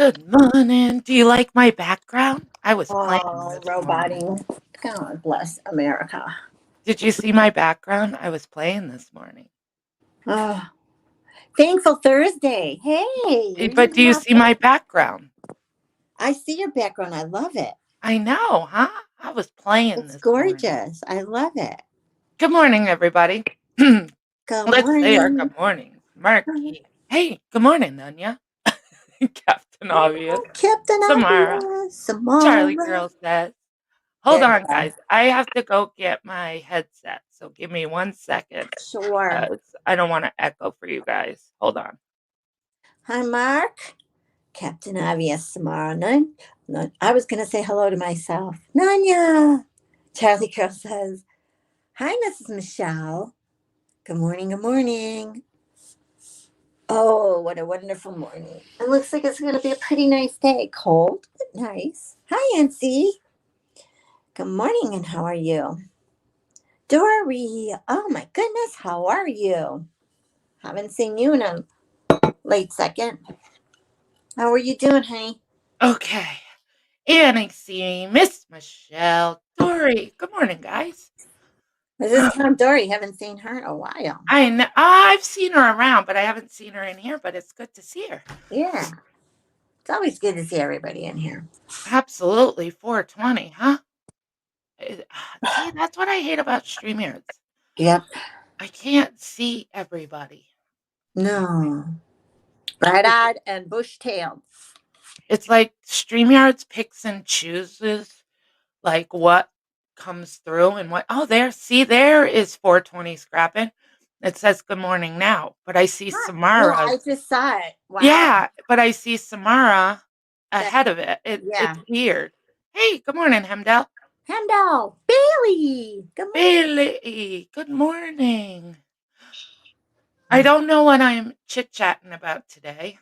Good morning. Do you like my background? I was playing Oh, this morning. roboting. God bless America. Did you see my background? I was playing this morning. Oh, thankful Thursday. Hey, you're But do using you my. see my background? I see your background. I love it. I know, huh? I was playing It's this morning. gorgeous. I love it. Good morning, everybody. Good Let's say our morning. good mornings. Marky. Hey, good morning, Nanya. Captain Obvious. Captain Samara. Obvious. Charlie Samara. Girl says. Hold There you on, go. guys. I have to go get my headset. So give me 1 second. Sure. I don't want to echo for you guys. Hold on. Hi, Mark. Captain Obvious. Samara. I was going to say hello to myself. Nanya. Charlie Girl says, hi, Mrs. Michelle. Good morning. Good morning. Oh, what a wonderful morning. It looks like it's going to be a pretty nice day. Cold, but nice. Hi, Nancy. Good morning, and how are you? Dory. Oh, my goodness. How are you? Haven't seen you in a late second. How are you doing, honey? Okay. Annie C, Miss Michelle, Dory. Good morning, guys. This is Tom Dory. Haven't seen her in a while. I know I've seen her around, but I haven't seen her in here. But it's good to see her. Yeah. It's always good to see everybody in here. Absolutely, 420, huh? See, that's what I hate about StreamYards. Yep. I can't see everybody. No. Bright-eyed and bush-tailed. It's like StreamYards picks and chooses like what comes through and what. Oh, there is 420 scrapping. It says good morning now, but I see Yeah, I Samara's. just saw it. Wow. Yeah, but I see Samara That, ahead of it. yeah. It's weird. Hey, good morning, Hemdell. Hemdall, Bailey. Good morning. Bailey, good morning. I don't know what I'm chit-chatting about today.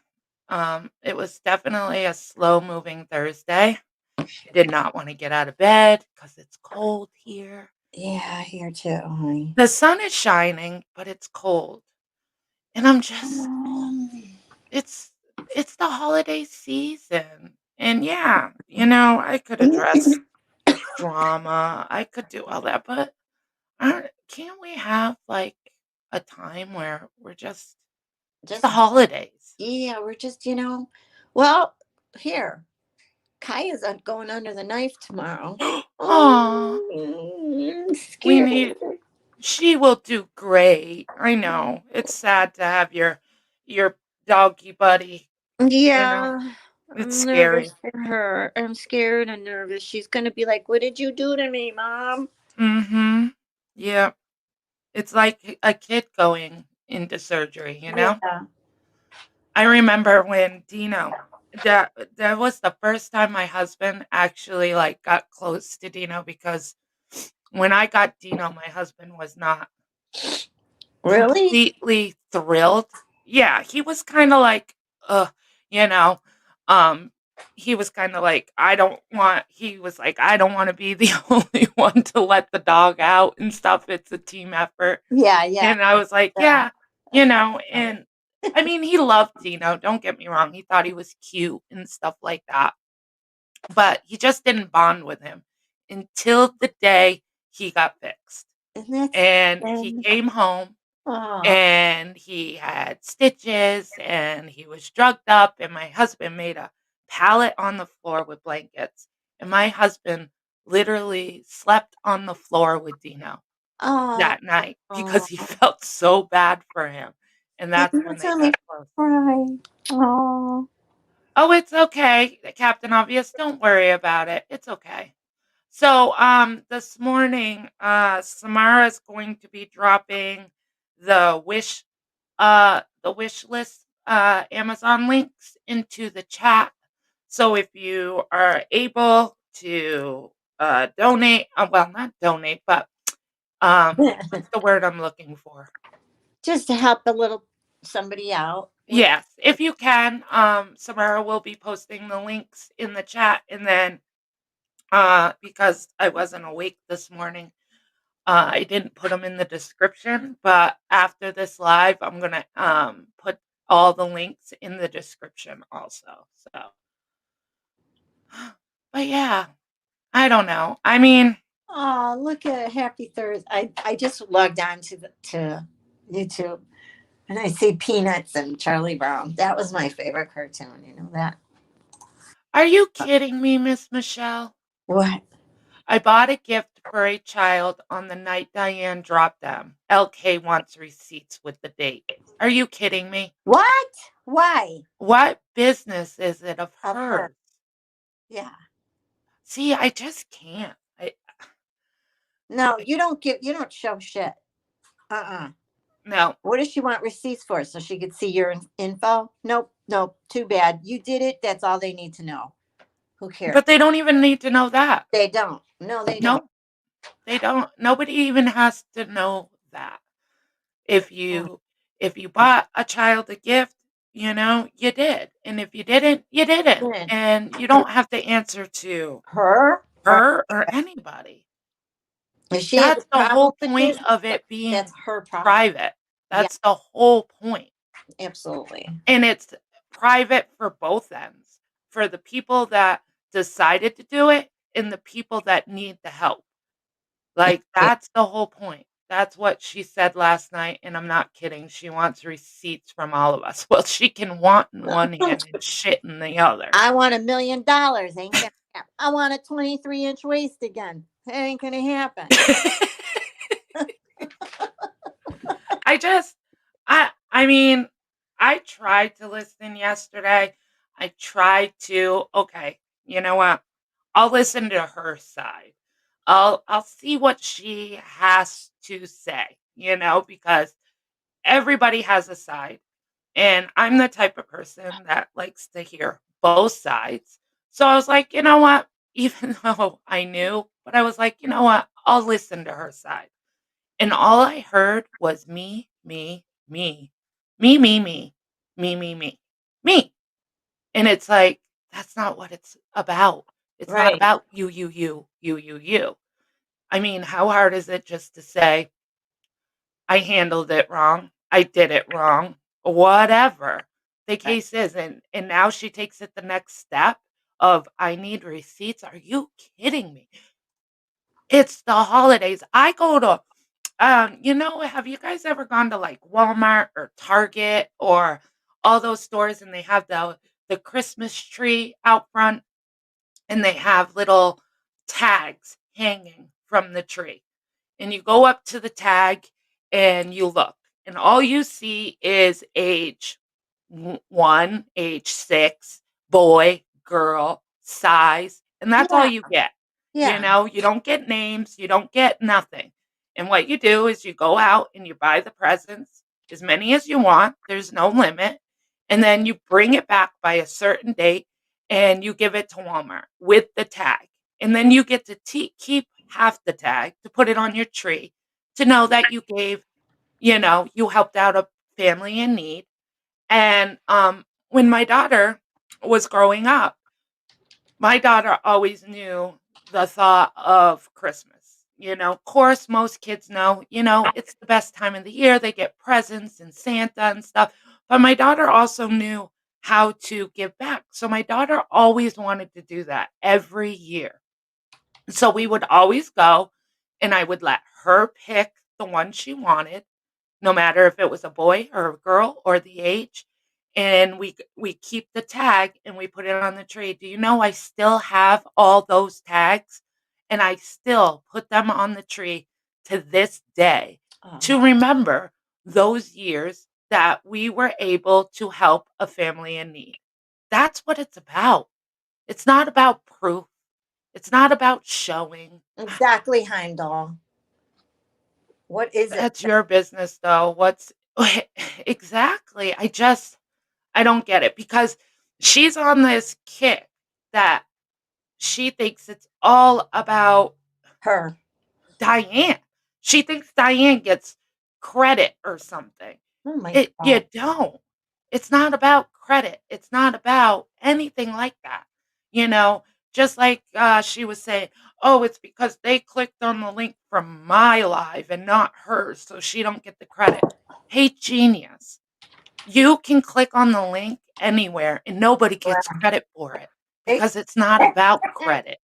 It was definitely a slow-moving Thursday. I did not want to get out of bed because it's cold here. Yeah, here too, honey. The sun is shining, but it's cold. And I'm just it's it's the holiday season. And yeah, I could address drama. I could do all that, but can't we have like a time where we're just it's the Just holidays? yeah, we're just well, here. Kaya's going under the knife tomorrow. Aw, Oh, I'm we scared. need she will do great. I know. It's sad to have your doggy buddy, you know. Yeah, It's I'm nervous scary. for her. I'm scared and nervous. She's gonna be like, "What did you do to me, Mom?" Mhm. Yeah. It's like a kid going into surgery, you know? Yeah. I remember when Dino that was the first time my husband actually, like, got close to Dino because when I got Dino, my husband was not Really? completely thrilled. Yeah, he was kinda like, "Ugh," you know? Um, he was kinda like, he was like, "I don't wanna be the only one to let the dog out and stuff. It's a team effort." Yeah, yeah. And I was like, Yeah. "Yeah," That's funny. and I mean, he loved Dino, don't get me wrong, he thought he was cute and stuff like that, but he just didn't bond with him until the day he got fixed, And that's and he and came home, oh, and he had stitches, and he was drugged up, and my husband made a pallet on the floor with blankets, and my husband literally slept on the floor with Dino oh, that night because oh. he felt so bad for him, and You that's when they tell me got close. cry. Oh. "Oh, it's okay, Captain Obvious, don't worry about it, it's okay." So, this morning, Samara's going to be dropping the wish list, Amazon links into the chat. So if you are able to, donate, well, not donate, but, what's the word I'm looking for? Just to help a little somebody out with. Yes, if you can, Samara will be posting the links in the chat, and then, because I wasn't awake this morning, I didn't put them in the description, but after this live, I'm gonna, put all the links in the description also, so But yeah, I don't know. I mean, Oh, look at Happy Thursday. I just logged on to YouTube and I see Peanuts and Charlie Brown. That was my favorite cartoon. You know that? are you kidding me, Miss Michelle? What? I bought a gift for a child on the night Diane dropped them. LK wants receipts with the date. Are you kidding me? What? Why? What business is it of Of her. hers? Yeah. See, I just can't. No, you don't show shit. Uh-uh. No, What does she want receipts for? So she could see your info? Nope. Nope. Too bad. You did it. That's all they need to know. Who cares? but they don't even need to know that. They don't. No, they don't. No, they don't. Nobody even has to know that. If Oh, you if you bought a child a gift, you did. And if you didn't, you didn't. man. And you don't have to answer to Her? her or anybody. If she has a That's the problem whole with this, point of it that's being her problem. private. Yeah, That's the whole point. absolutely. And it's private for both ends, for the people that decided to do it and the people that need the help. Like, Yeah. that's the whole point. That's what she said last night, and I'm not kidding. She wants receipts from all of us. Well, she can want in one hand and shit in the other. I want $1 million. Ain't gonna happen. I want a 23-inch waist again. It ain't gonna happen. I just I mean, I tried to listen yesterday. I tried to, okay, you know what? I'll listen to her side. I'll see what she has to say, because everybody has a side. And I'm the type of person that likes to hear both sides. So I was like, you know what? Even though I knew, but I was like, you know what? I'll listen to her side. And all I heard was me, me, me, me, me, me, me, me, me, me. And it's like, that's not what it's about. It's not Right. about you, you, you, you, you, you. I mean, how hard is it just to say, I handled it wrong. I did it wrong. Whatever the Right. case is. And now she takes it the next step of I need receipts. Are you kidding me? It's the holidays. I go to have you guys ever gone to like Walmart or Target or all those stores and they have the Christmas tree out front and they have little tags hanging from the tree? And you go up to the tag and you look, and all you see is age 1, age 6, boy, girl, size, and that's all Yeah. you get. Yeah. You don't get names, you don't get nothing. And what you do is you go out and you buy the presents, as many as you want, there's no limit, and then you bring it back by a certain date and you give it to Walmart with the tag. And then you get to keep half the tag to put it on your tree to know that you helped out a family in need. And when my daughter was growing up, my daughter always knew the thought of Christmas. Of course, most kids know, it's the best time of the year. They get presents and Santa and stuff. But my daughter also knew how to give back. So my daughter always wanted to do that every year. So we would always go, and I would let her pick the one she wanted, no matter if it was a boy or a girl or the age, and we keep the tag and we put it on the tree. Do you know I still have all those tags, and I still put them on the tree to this day to Oh, remember those years that we were able to help a family in need. That's what it's about. It's not about proof. It's not about showing. exactly, Heimdall. What is it? That's your business, though. What's exactly? I don't get it because she's on this kick that she thinks it's all about Her. Diane. She thinks Diane gets credit or something. Oh my You God. don't. It's not about credit. It's not about anything like that. You know, just like she was saying, oh, it's because they clicked on the link from my live and not hers, so she don't get the credit. Hey, genius. You can click on the link anywhere and nobody gets Wow. credit for it Hey, because it's not about credit.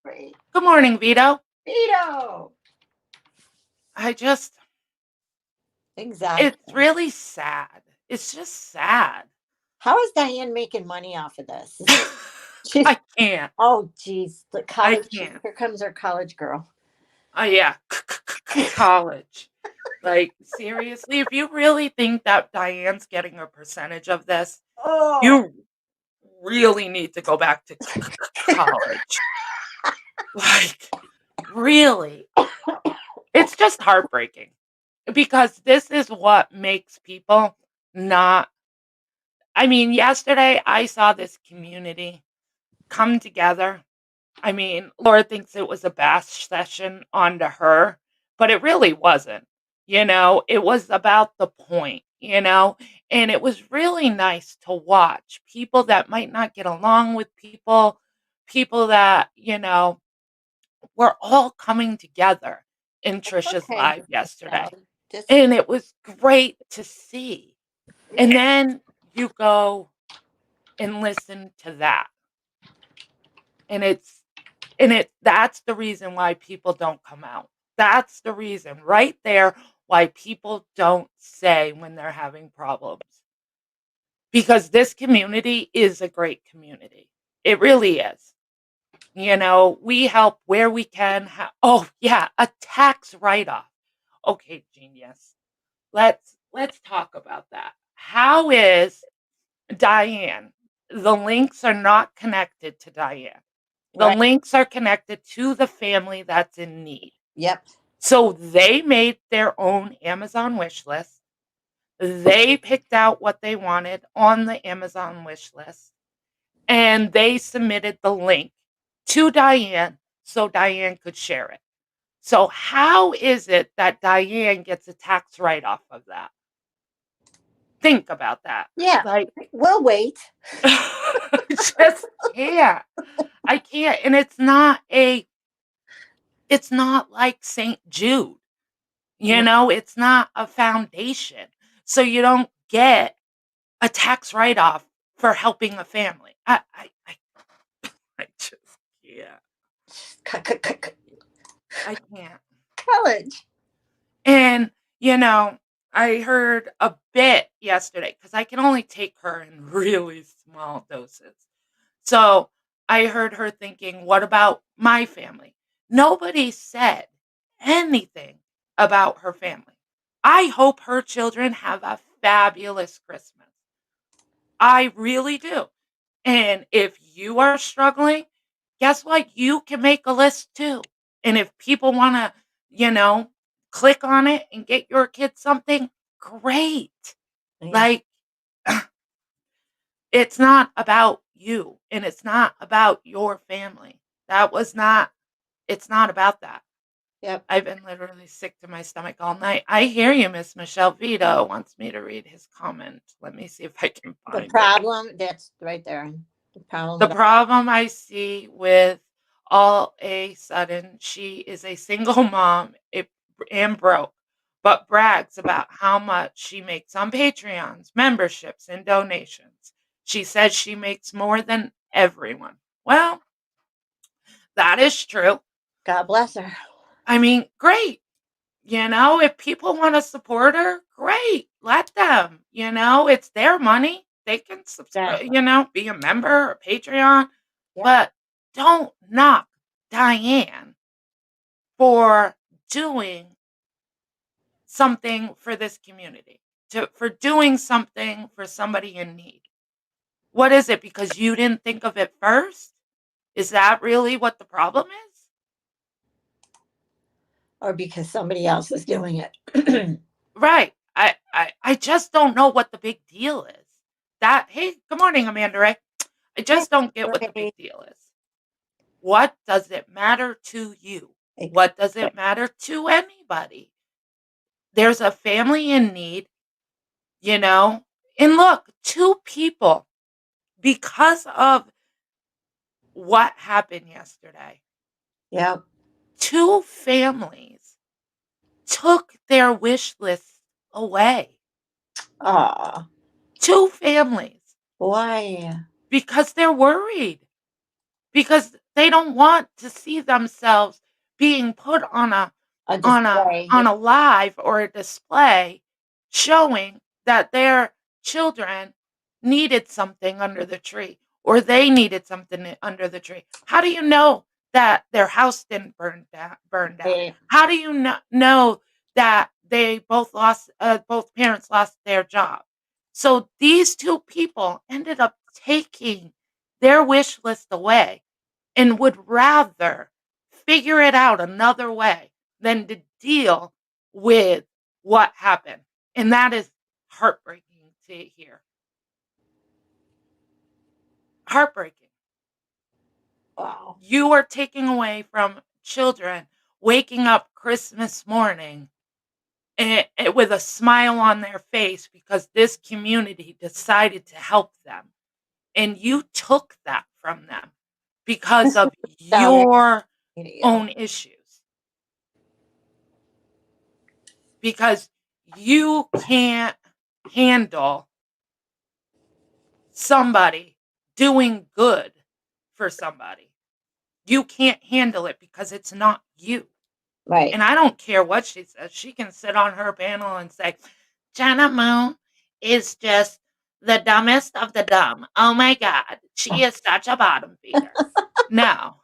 Good morning, Vito. Vito. I just it's Exactly. really sad. It's just sad. How is Diane making money off of this? She's I can't. oh geez, the I college. can't. Here comes our college girl. Oh, yeah. College. Like, seriously, if you really think that Diane's getting a percentage of this, Oh, you really need to go back to college. Like, really. It's just heartbreaking because this is what makes people not I mean, yesterday I saw this community come together. I mean, Laura thinks it was a bash session onto her, but it really wasn't. It was about the point, and it was really nice to watch people that might not get along with people that, were all coming together in Trisha's okay, live Michelle. yesterday. Just And it was great to see. And then you go and listen to that. And that's the reason why people don't come out. That's the reason right there why people don't say when they're having problems. Because this community is a great community. It really is. We help where we can. Oh, yeah, a tax write-off. Okay, genius. Let's talk about that. How is Diane? The links are not connected to Diane. The right. links are connected to the family that's in need. Yep. So they made their own Amazon wish list. They picked out what they wanted on the Amazon wish list and they submitted the link to Diane so Diane could share it. So how is it that Diane gets a tax write-off of that? Think about that. Yeah. Like, We'll wait. I just can't. I can't. And it's not like St. Jude. No. It's not a foundation. So you don't get a tax write-off for helping a family. I just can't. I can't. College. And, you know, I heard a bit yesterday because I can only take her in really small doses. So I heard her thinking, what about my family? Nobody said anything about her family. I hope her children have a fabulous Christmas. I really do. And if you are struggling, guess what? You can make a list too. And if people want to, you know, click on it and get your kids something, great. Yeah. Like, it's not about you and it's not about your family. It's not about that. Yep. I've been literally sick to my stomach all night. I hear you, Miss Michelle Vito wants me to read his comment. Let me see if I can The find it. problem, that's right there. The problem The with problem I see with all a sudden she is a single mom and broke, but brags about how much she makes on Patreons, memberships, and donations. She says she makes more than everyone. Well, that is true. God bless her. I mean, great. If people want to support her, great. Let them. It's their money. They can subscribe, Exactly. be a member or Patreon, Yep. but don't knock Diane for doing something for this community, for doing something for somebody in need. What is it? Because you didn't think of it first? Is that really what the problem is? Or because somebody else is doing it. Right. I just don't know what the big deal is. Hey, good morning, Amanda Ray. I just don't get what the big Right. deal is. What does it matter to you? What does it matter to anybody? There's a family in need, you know? And look, two people, because of what happened yesterday, Yep. two families took their wish list away. Aw. Two families Why? because they're worried. because they don't want to see themselves being put A display. on a live or a display showing that their children needed something under the tree or they needed something under the tree. How do you know that their house didn't burn down? Right. How do you know that they both parents lost their job? So these two people ended up taking their wish list away and would rather figure it out another way than to deal with what happened, and that is heartbreaking to hear. Heartbreaking. Wow. You are taking away from children waking up Christmas morning with a smile on their face because this community decided to help them, and you took that from them because of Sorry. your Yeah. own issues. Because you can't handle somebody doing good for somebody. You can't handle it because it's not you. Right. And I don't care what she says. She can sit on her panel and say, Jenna Moon is just the dumbest of the dumb. Oh my God. She is such a bottom feeder. No,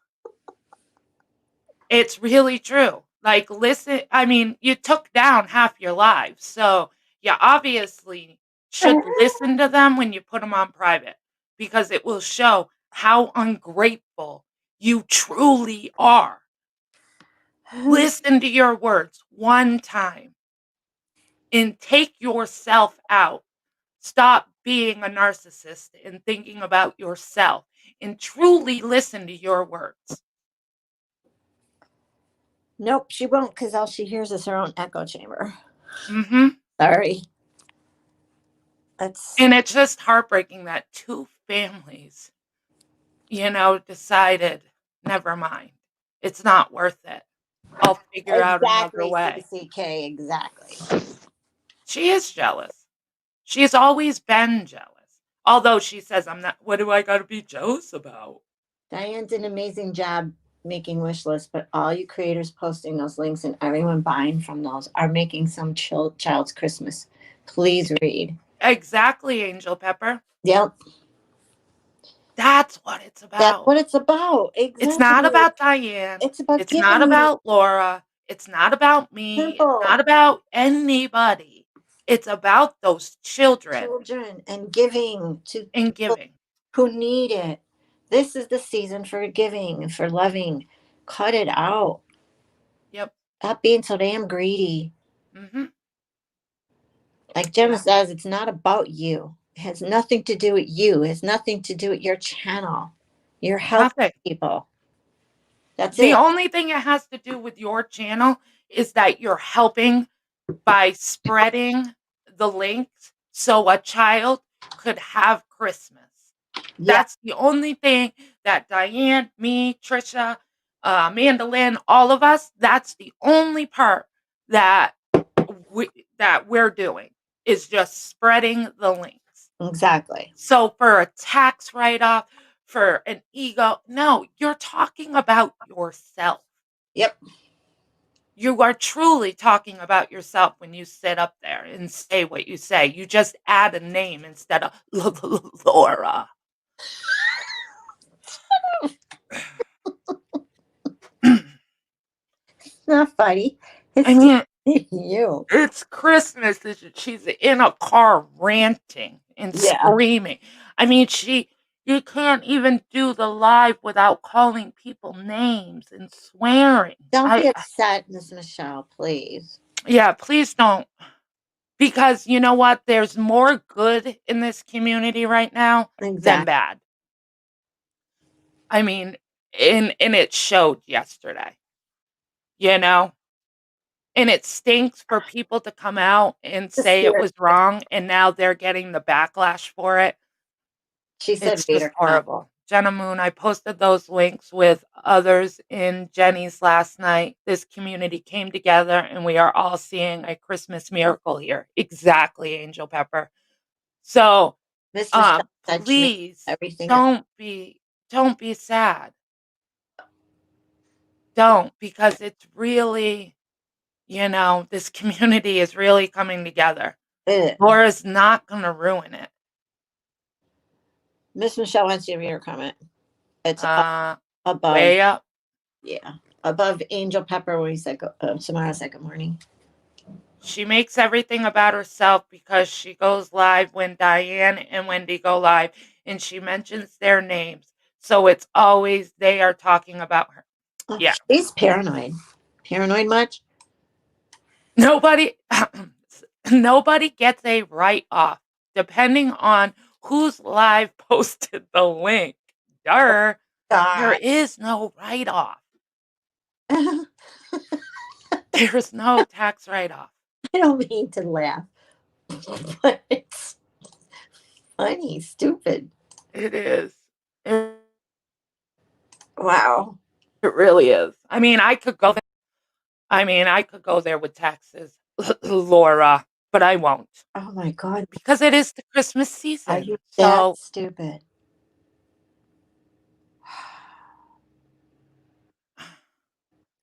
it's really true. Like, listen, I mean, you took down half your lives, so you obviously should listen to them when you put them on private because it will show how ungrateful you truly are. Listen to your words one time and take yourself out. Stop being a narcissist and thinking about yourself and truly listen to your words. Nope, she won't because all she hears is her own echo chamber. Mhm. Sorry. That's And it's just heartbreaking that 2 families, decided, "Never mind. It's not worth it. I'll figure out another exactly way." CCK. Exactly. She is jealous. She's always been jealous. Although she says, "I'm not what do I gotta be jealous about?" Diane did an amazing job making wish lists, but all you creators posting those links and everyone buying from those are making some child's Christmas. Please read. Exactly, Angel Pepper. Yep. That's what it's That's about. what it's about. It's not Exactly. about Diane. It's about It's not giving. about Laura. It's not about me. It's not Simple. about anybody. It's about those children Children and giving to and people giving. who need it. This is the season for giving and for loving. Cut it out. Yep. Stop being so damn greedy. Mhm. Like Gemma Yeah. says, it's not about you. It has nothing to do with you. It has nothing to do with your channel. You're helping Nothing. people. That's The it. only thing it has to do with your channel is that you're helping by spreading the links so a child could have Christmas. Yeah, That's the only thing that Diane, me, Trisha, Amanda Lynn, all of us, that's the only part that we that we're doing is just spreading the links. exactly. So for a tax write-off, for an ego, no, you're talking about yourself. Yep. You are truly talking about yourself when you sit up there and say what you say. You just add a name instead of Laura. It's not funny. I It's just mean, you. it's Christmas, she's in a car ranting and Yeah. screaming. I mean, you can't even do the live without calling people names and swearing. Don't be upset, Miss Michelle, please. Yeah, please don't. Because you know what? There's more good in this community right now than Exactly. bad. I mean, and it showed yesterday, you know? And it stinks for people to come out and The say it spirit. was wrong, and now they're getting the backlash for it. She said It's just Vader come. horrible. Jenna Moon, I posted those links with others in Jenny's last night. This community came together, and we are all seeing a Christmas miracle here. Exactly, Angel Pepper. So, Miss Michelle said she made please everything. don't be sad. don't, because it's really, this community is really coming together. Ugh. Laura's not gonna ruin it. Miss Michelle wants you to read her comment. It's above, Way up. yeah, above Angel Pepper when he said, Samara said good morning. She makes everything about herself because she goes live when Diane and Wendy go live, and she mentions their names. So it's always they are talking about her. Oh, Yeah. she's paranoid. Paranoid much? Nobody gets a write-off depending on whose live posted the link. Duh. There God. is no write-off. There's no tax write-off. I don't mean to laugh, but it's funny, stupid. It is. It Wow. really is. I mean, I could go there with taxes, Laura, but I won't Oh my God. because it is the Christmas Are season. you So that stupid?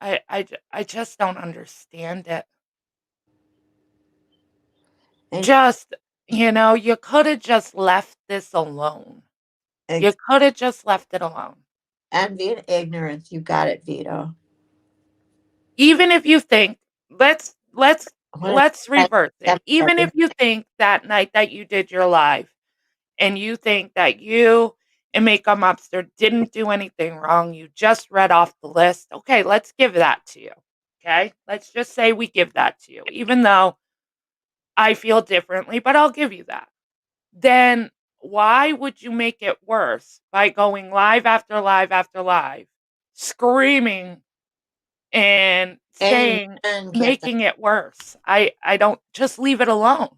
I just don't understand it. And, Just, you could have just left this alone. You could have just left it alone. envy and ignorance. You got it, Vito. Even if you think, let's reverse it. That's Even if you think that night that you did your live and you think that you and Makeup Mobster didn't do anything wrong, you just read off the list. Okay, let's give that to you. Okay? Let's just say we give that to you, even though I feel differently, but I'll give you that. Then why would you make it worse by going live after live after live, screaming and saying, making it worse? I don't, just leave it alone.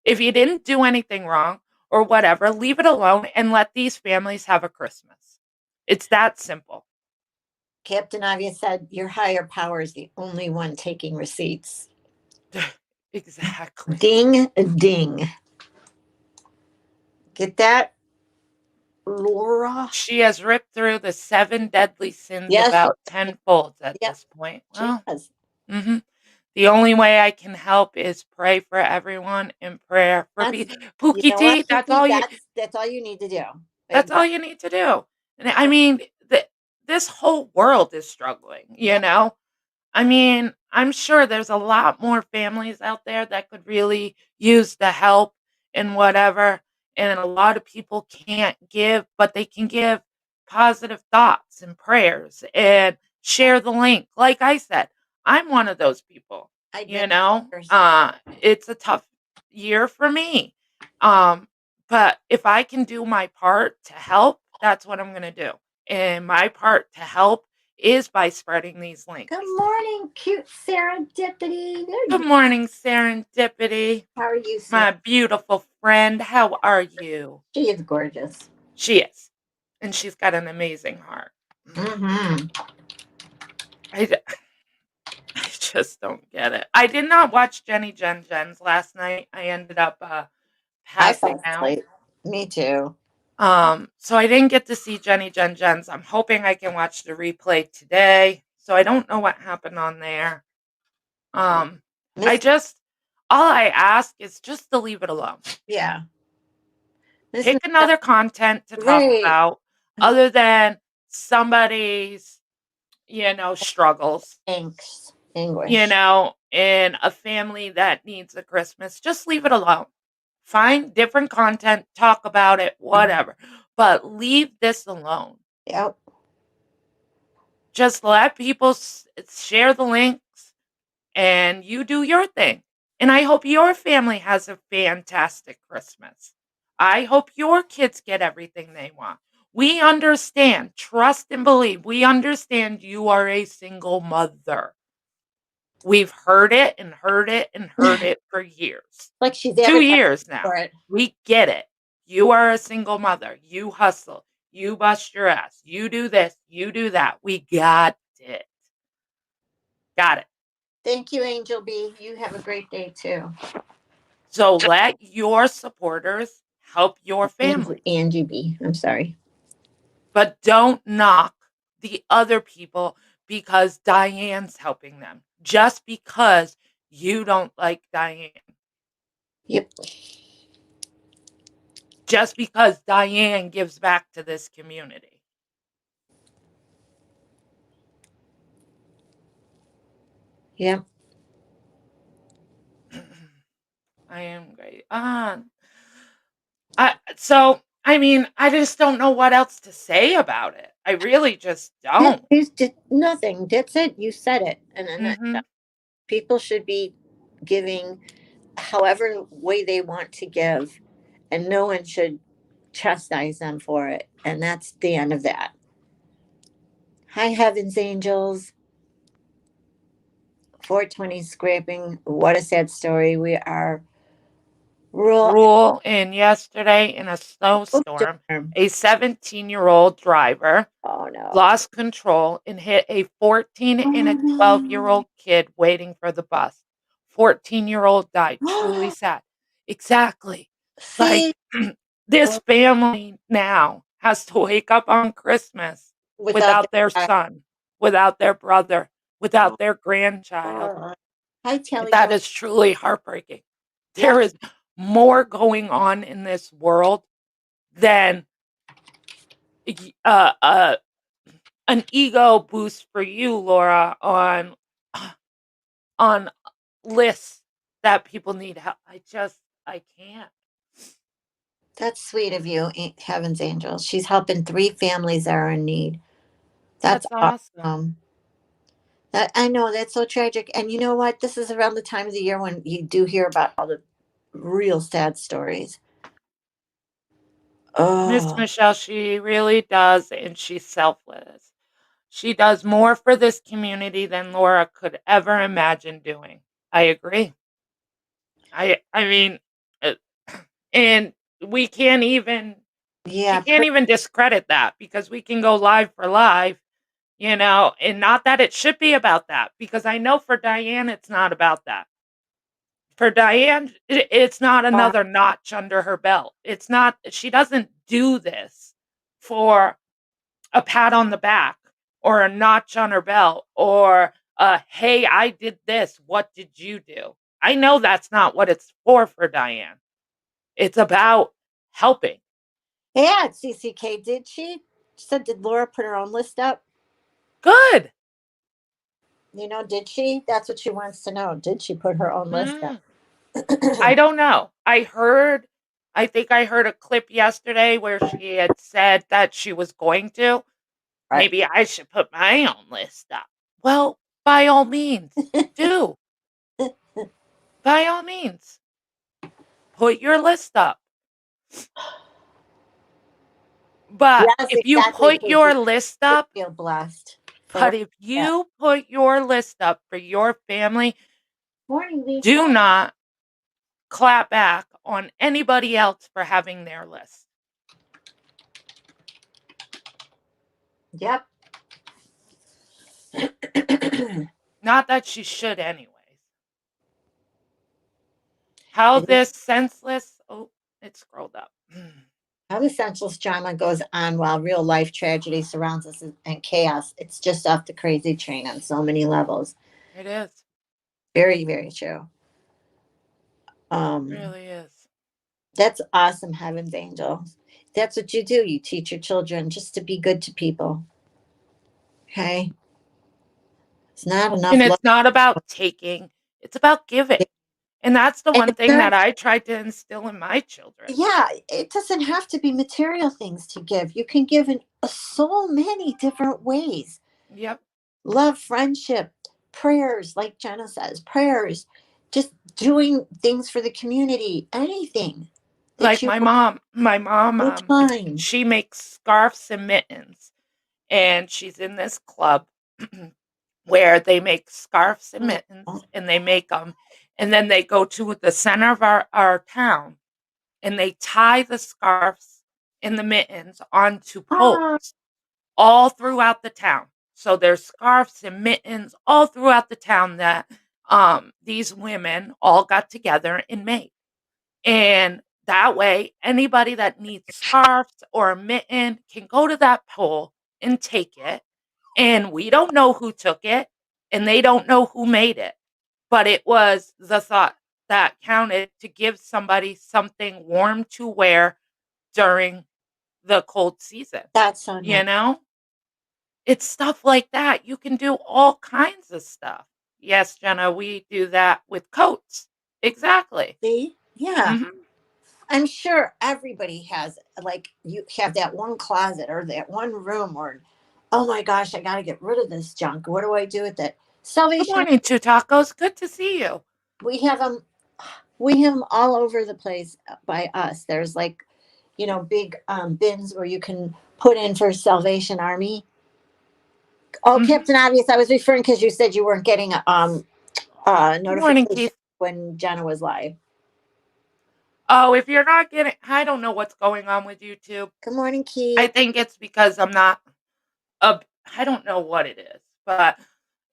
If you didn't do anything wrong or whatever, leave it alone and let these families have a Christmas. It's that simple. Captain Avia said your higher power is the only one taking receipts. Exactly. Ding, ding. Get that, Laura? She has ripped through the 7 deadly sins about tenfold at this point. Well, the only way I can help is pray for everyone and prayer for Pookie T. That's all you need to do. That's all you need to do. And I mean, this whole world is struggling, I mean, I'm sure there's a lot more families out there that could really use the help and whatever. And a lot of people can't give, but they can give positive thoughts and prayers and share the link. Like I said, I'm one of those people. It's a tough year for me. But if I can do my part to help, that's what I'm going to do. And my part to help is by spreading these links. Good morning, cute serendipity. Good morning, serendipity. How are you, my beautiful friend? How are you? She is gorgeous. She is. And she's got an amazing heart. I just don't get it. I did not watch Jenny Jen's last night. I ended up passing out. Me too. So I didn't get to see Jenny Jen's. I'm hoping I can watch the replay today. So I don't know what happened on there. All I ask is just to leave it alone. Yeah. Pick another content to talk about other than somebody's, struggles. English. In a family that needs a Christmas. Just leave it alone. Find different content, talk about it, whatever. But leave this alone. Yep. Just let people share the links and you do your thing. And I hope your family has a fantastic Christmas. I hope your kids get everything they want. We understand, trust and believe. We understand you are a single mother. We've heard it and heard it and heard it for years. Like she's 2 years now. We get it. You are a single mother. You hustle. You bust your ass. You do this. You do that. We got it. Got it. Thank you, Angel B. You have a great day too. So let your supporters help your family. Angie B. I'm sorry. But don't knock the other people because Diane's helping them. Just because you don't like Diane. Yep. Just because Diane gives back to this community. Yep. I am great. I mean, I just don't know what else to say about it. I really just don't. There's just nothing. That's it. You said it. And then Mhm. people should be giving however way they want to give, and no one should chastise them for it. And that's the end of that. Hi, Heaven's Angels. 420 scraping. What a sad story. We are rural. Rule in yesterday in a snowstorm, a 17-year-old driver Oh no. lost control and hit a 14 and a 12-year-old kid waiting for the bus. 14-year-old died. Truly sad. Exactly. See, Like, this family now has to wake up on Christmas without without their the son, without their brother, without their grandchild. hi, Telly That girl. is truly heartbreaking. Yeah. There is more going on in this world than uh, uh, an ego boost for you, Laura, on lists that people need help. I can't. That's sweet of you, Heaven's Angels. She's helping 3 families that are in need. That's That's awesome. awesome. That I know that's so tragic. And you know what? This is around the time of the year when you do hear about all the real sad stories. Miss Oh, Michelle, she really does, and she's selfless. She does more for this community than Laura could ever imagine doing. I agree. I mean, uh, and we can't even she yeah. can't even discredit that because we can go live for live, and not that it should be about that because I know for Diane it's not about that. For Diane, it's not another notch under her belt. It's not she doesn't do this for a pat on the back or a notch on her belt or hey, I did this. What did you do? I know that's not what it's for Diane. It's about helping. Yeah, CCK, did she? She said, did Laura put her own list up? Good. Did she? That's what she wants to know. Did she put her own list up? Mm. I don't know. I think I heard a clip yesterday where she had said that she was going to. Right. Maybe I should put my own list up. Well, by all means, do. By all means, put your list up. But Yes, if you exactly. put Because you your list up feel blessed for but where if you're at. you put your list up for your family, Morning, do Lisa. not clap back on anybody else for having their list. Yep. Not that she should anyways. How And this senseless it scrolled up. how the senseless drama goes on while real life tragedy surrounds us and chaos. It's just off the crazy train on so many levels. It is. Very, very true. It Um, really is. that's awesome, Heaven's Angel. That's what you do. You teach your children just to be good to people. Okay. It's not And enough love. it's not about taking, it's about giving. And that's the And one it's thing not, that I tried to instill in my children. yeah, it doesn't have to be material things to give. You can give in so many different ways. Yep. Love, friendship, prayers, like Jenna says, prayers, just doing things for the community, anything that Like you my mom, no time. she makes scarves and mittens, and she's in this club where they make scarves and mittens, Oh, and they make them, and then they go to the center of our town, and they tie the scarves and the mittens onto ah, poles all throughout the town. So there's scarves and mittens all throughout the town that these women all got together and made. And that way, anybody that needs scarves or a mitten can go to that pole and take it. and we don't know who took it, and they don't know who made it, but it was the thought that counted to give somebody something warm to wear during the cold season, That's so nice. you know? It's stuff like that. You can do all kinds of stuff. Yes, Jenna, we do that with coats. Exactly. See? Yeah. Mhm. I'm sure everybody has, like, you have that one closet or that one room, or, oh my gosh, I got to get rid of this junk. What do I do with it? Good Salvation, morning, 2 Tacos. Good to see you. we have them. We have them all over the place by us. There's like, big bins where you can put in for Salvation Army. Oh, Mhm. Captain Obvious, I was referring because you said you weren't getting a Good morning, notification Keith. when Jenna was live. Oh, if you're not getting I don't know what's going on with YouTube. Good morning, I Keith. think it's because I'm not a I don't know what it is, but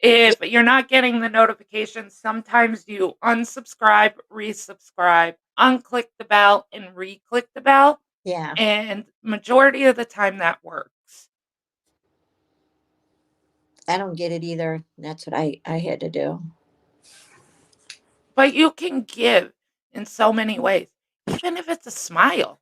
Yeah. if you're not getting the notifications, sometimes you unsubscribe, resubscribe, unclick the bell, and re-click the bell, Yeah. and majority of the time that works. I don't get it either. That's what I had to do. But you can give in so many ways, even if it's a smile.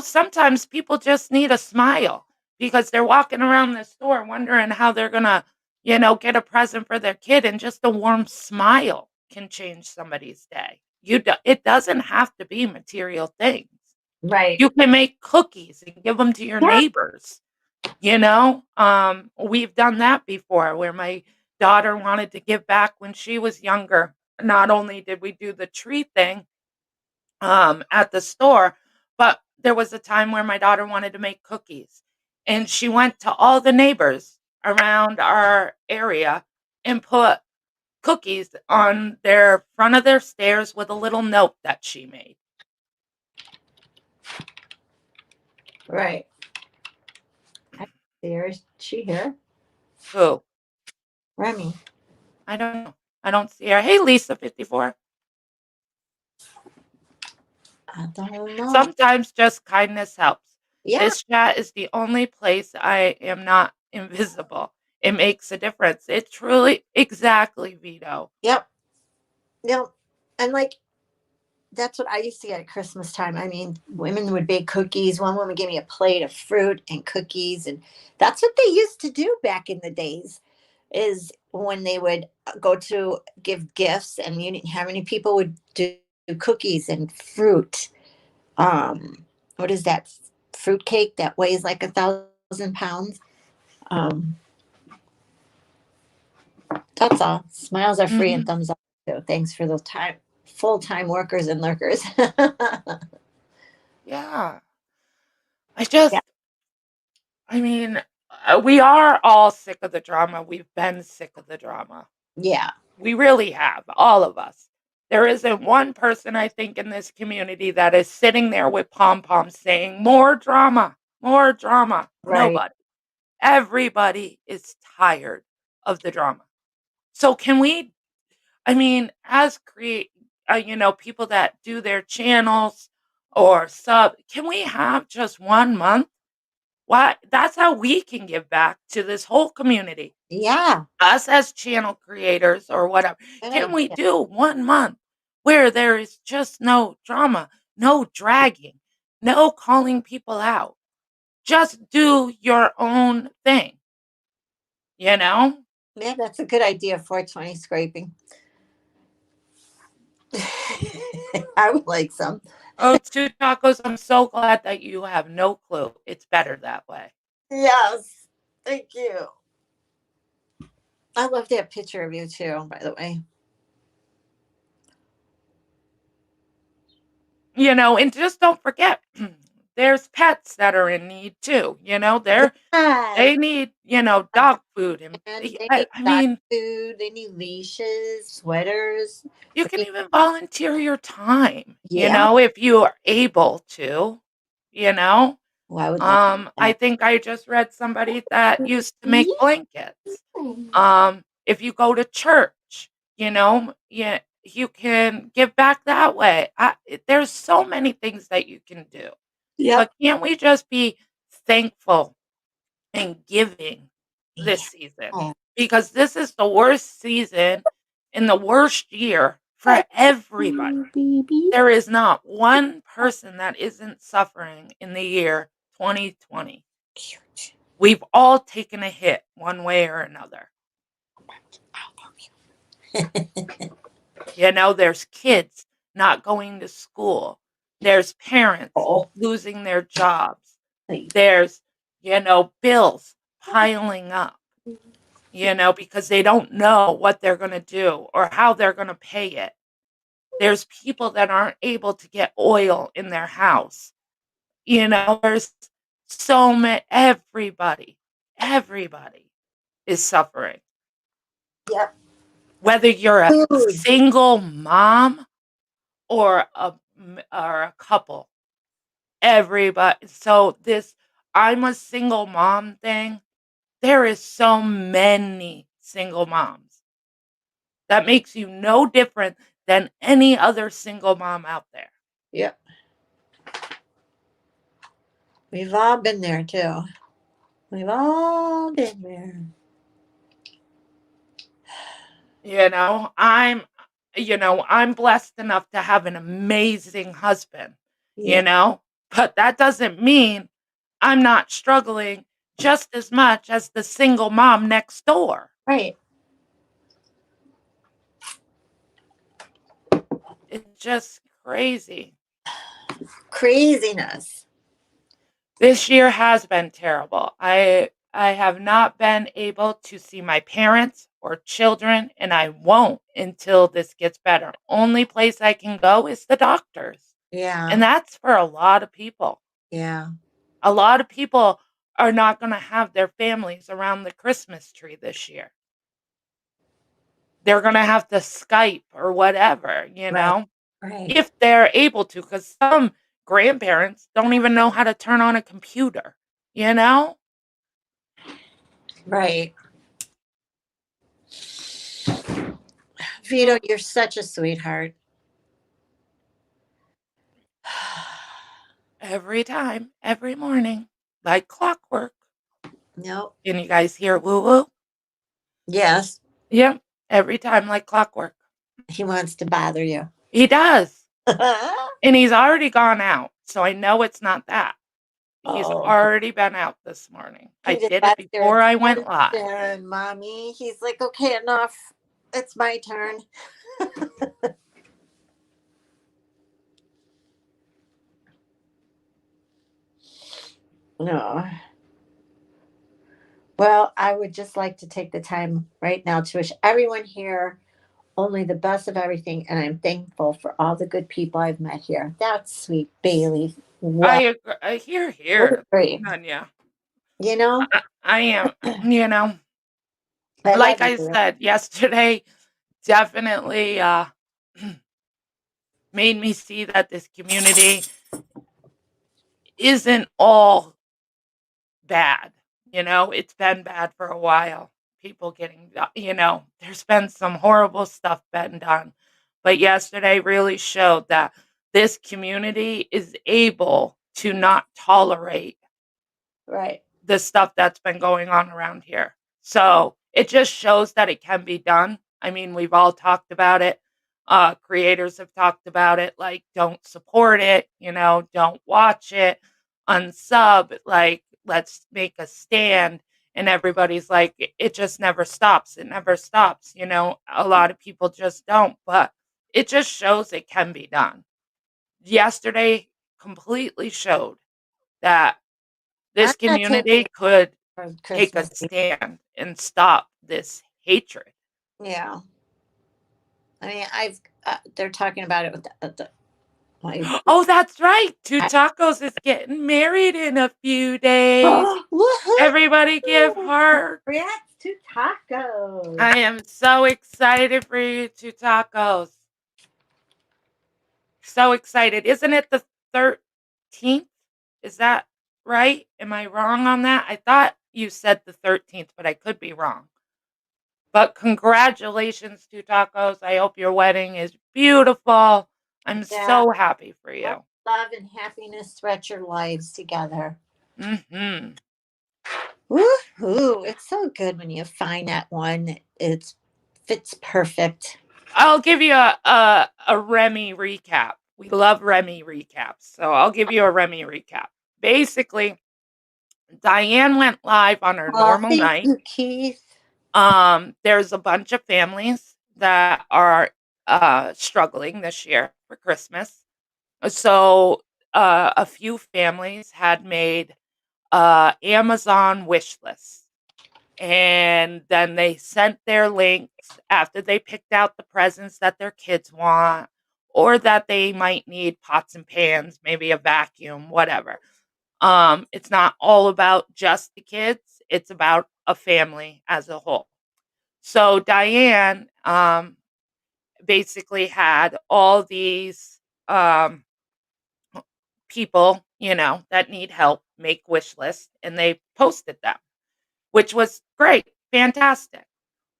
Sometimes people just need a smile because they're walking around the store wondering how they're gonna, get a present for their kid, and just a warm smile can change somebody's day. It doesn't have to be material things. Right. You can make cookies and give them to your Yeah. neighbors, we've done that before where my daughter wanted to give back when she was younger. Not only did we do the tree thing, at the store, but there was a time where my daughter wanted to make cookies, and she went to all the neighbors around our area and put cookies on their front of their stairs with a little note that she made. Right. There is she here? Who? Remy. I don't know. I don't see her. Hey, Lisa 54. I don't know. Sometimes just kindness helps. Yeah. This chat is the only place I am not invisible. It makes a difference. It truly exactly, Vito. Yep. Yep. And like, that's what I used to get at Christmas time. I mean, women would bake cookies. One woman gave me a plate of fruit and cookies, and that's what they used to do back in the days. Is when they would go to give gifts, and you didn't have any people would do cookies and fruit. What is that fruit cake that weighs like 1,000 pounds? Um, that's all. Smiles are free and Mhm. thumbs up. So thanks for those full time workers and lurkers. Yeah. I Yeah. just I mean, we are all sick of the drama. We've been sick of the drama. Yeah. We really have, all of us. There isn't one person, I think, in this community that is sitting there with pom-poms saying, "More drama, more drama." Right. Nobody. Everybody is tired of the drama. So can we as people that do their channels or sub, can we have just 1 month? Why that's how we can give back to this whole community. Yeah. Us as channel creators or whatever. Good Can we idea. do 1 month where there is just no drama, no dragging, no calling people out? Just do your own thing, you know? Yeah, that's a good idea. 420 scraping. I would like some. Oh, 2 tacos, I'm so glad that you have no clue. It's better that way. Yes. Thank you. I love that picture of you too, by the way. And just don't forget, there's pets that are in need too, Yes. they need, dog food, and And they they I need I dog mean, food, they need leashes, sweaters. you They can need, even volunteer your time, yeah. if you are able to, you know? Well, I would love I that. think I just read somebody that used to make Yeah. blankets. If you go to church, yeah, you can give back that way. There's so many things that you can do, Yep. but can't we just be thankful and giving? this Yeah. season because this is the worst season in the worst year for everybody. Baby. There is not one person that isn't suffering in the year 2020. Cute. We've all taken a hit one way or another. You know, there's kids not going to school. There's parents Oh. losing their jobs. Like, There's, bills piling up, because they don't know what they're going to do or how they're going to pay it. There's people that aren't able to get oil in their house. There's so many, everybody is suffering. yep. Whether you're a Food. single mom or a couple, everybody. So this I'm a single mom thing, there is so many single moms. That makes you no different than any other single mom out there. Yep. We've all been there too. We've all been there. I'm blessed enough to have an amazing husband, Yeah. but that doesn't mean I'm not struggling just as much as the single mom next door. Right. It's just crazy. Craziness. This year has been terrible. I have not been able to see my parents or children, and I won't until this gets better. Only place I can go is the doctors, Yeah. and that's for a lot of people. Yeah. A lot of people are not gonna have their families around the Christmas tree this year. They're gonna have to Skype or whatever, Right. Right. if they're able to, because some grandparents don't even know how to turn on a computer, you know? Right. Vito, you're such a sweetheart. Every time, every morning, like clockwork. Nope. Can you guys hear woo woo? Yes. Yep, every time like clockwork. He wants to bother you. He does, Oh, and he's already gone out, so I know it's not that. He's already been out this morning. I he just did it got there. before I went live. And mommy, he's like, okay, enough. It's my turn. No. Well, I would just like to take the time right now to wish everyone here only the best of everything, and I'm thankful for all the good people I've met here. That's sweet, Bailey. I What? agree. Hear, What a hear, great. Nanya. You know, I am, I like love I you. said yesterday, definitely made me see that this community isn't all bad. It's been bad for a while. People getting, there's been some horrible stuff been done. But yesterday really showed that this community is able to not tolerate Right. the stuff that's been going on around here. So it just shows that it can be done. I mean, we've all talked about it. Creators have talked about it, like, don't support it, don't watch it, unsub, like, let's make a stand. And everybody's like, it just never stops. It never stops. A lot of people just don't, but it just shows it can be done. Yesterday completely showed that I'm this not taking community could for take a Christmas. stand and stop this hatred. Yeah. I mean, they're talking about it with my. Oh, that's right. Two I, Tacos is getting married in a few days. woohoo! Everybody give heart. Reacts to tacos. I am so excited for you, Two Tacos. So excited. Isn't it the 13th? Is that right? Am I wrong on that? I thought you said the 13th, but I could be wrong. But congratulations, Two Tacos. I hope your wedding is beautiful. I'm Yeah. so happy for you. Love and happiness thread your lives together. Mhm. Woohoo! It's so good when you find that one. It fits perfect. I'll give you a Remy recap. We love Remy recaps, so I'll give you a Remy recap. Basically, Diane went live on her Oh, normal thank night. you, Keith. There's a bunch of families that are struggling this year for Christmas. So a few families had made Amazon wish lists, and then they sent their links after they picked out the presents that their kids want, or that they might need pots and pans, maybe a vacuum, whatever. It's not all about just the kids, it's about a family as a whole. So Diane basically had all these people, that need help make wish lists, and they posted them, which was great, fantastic.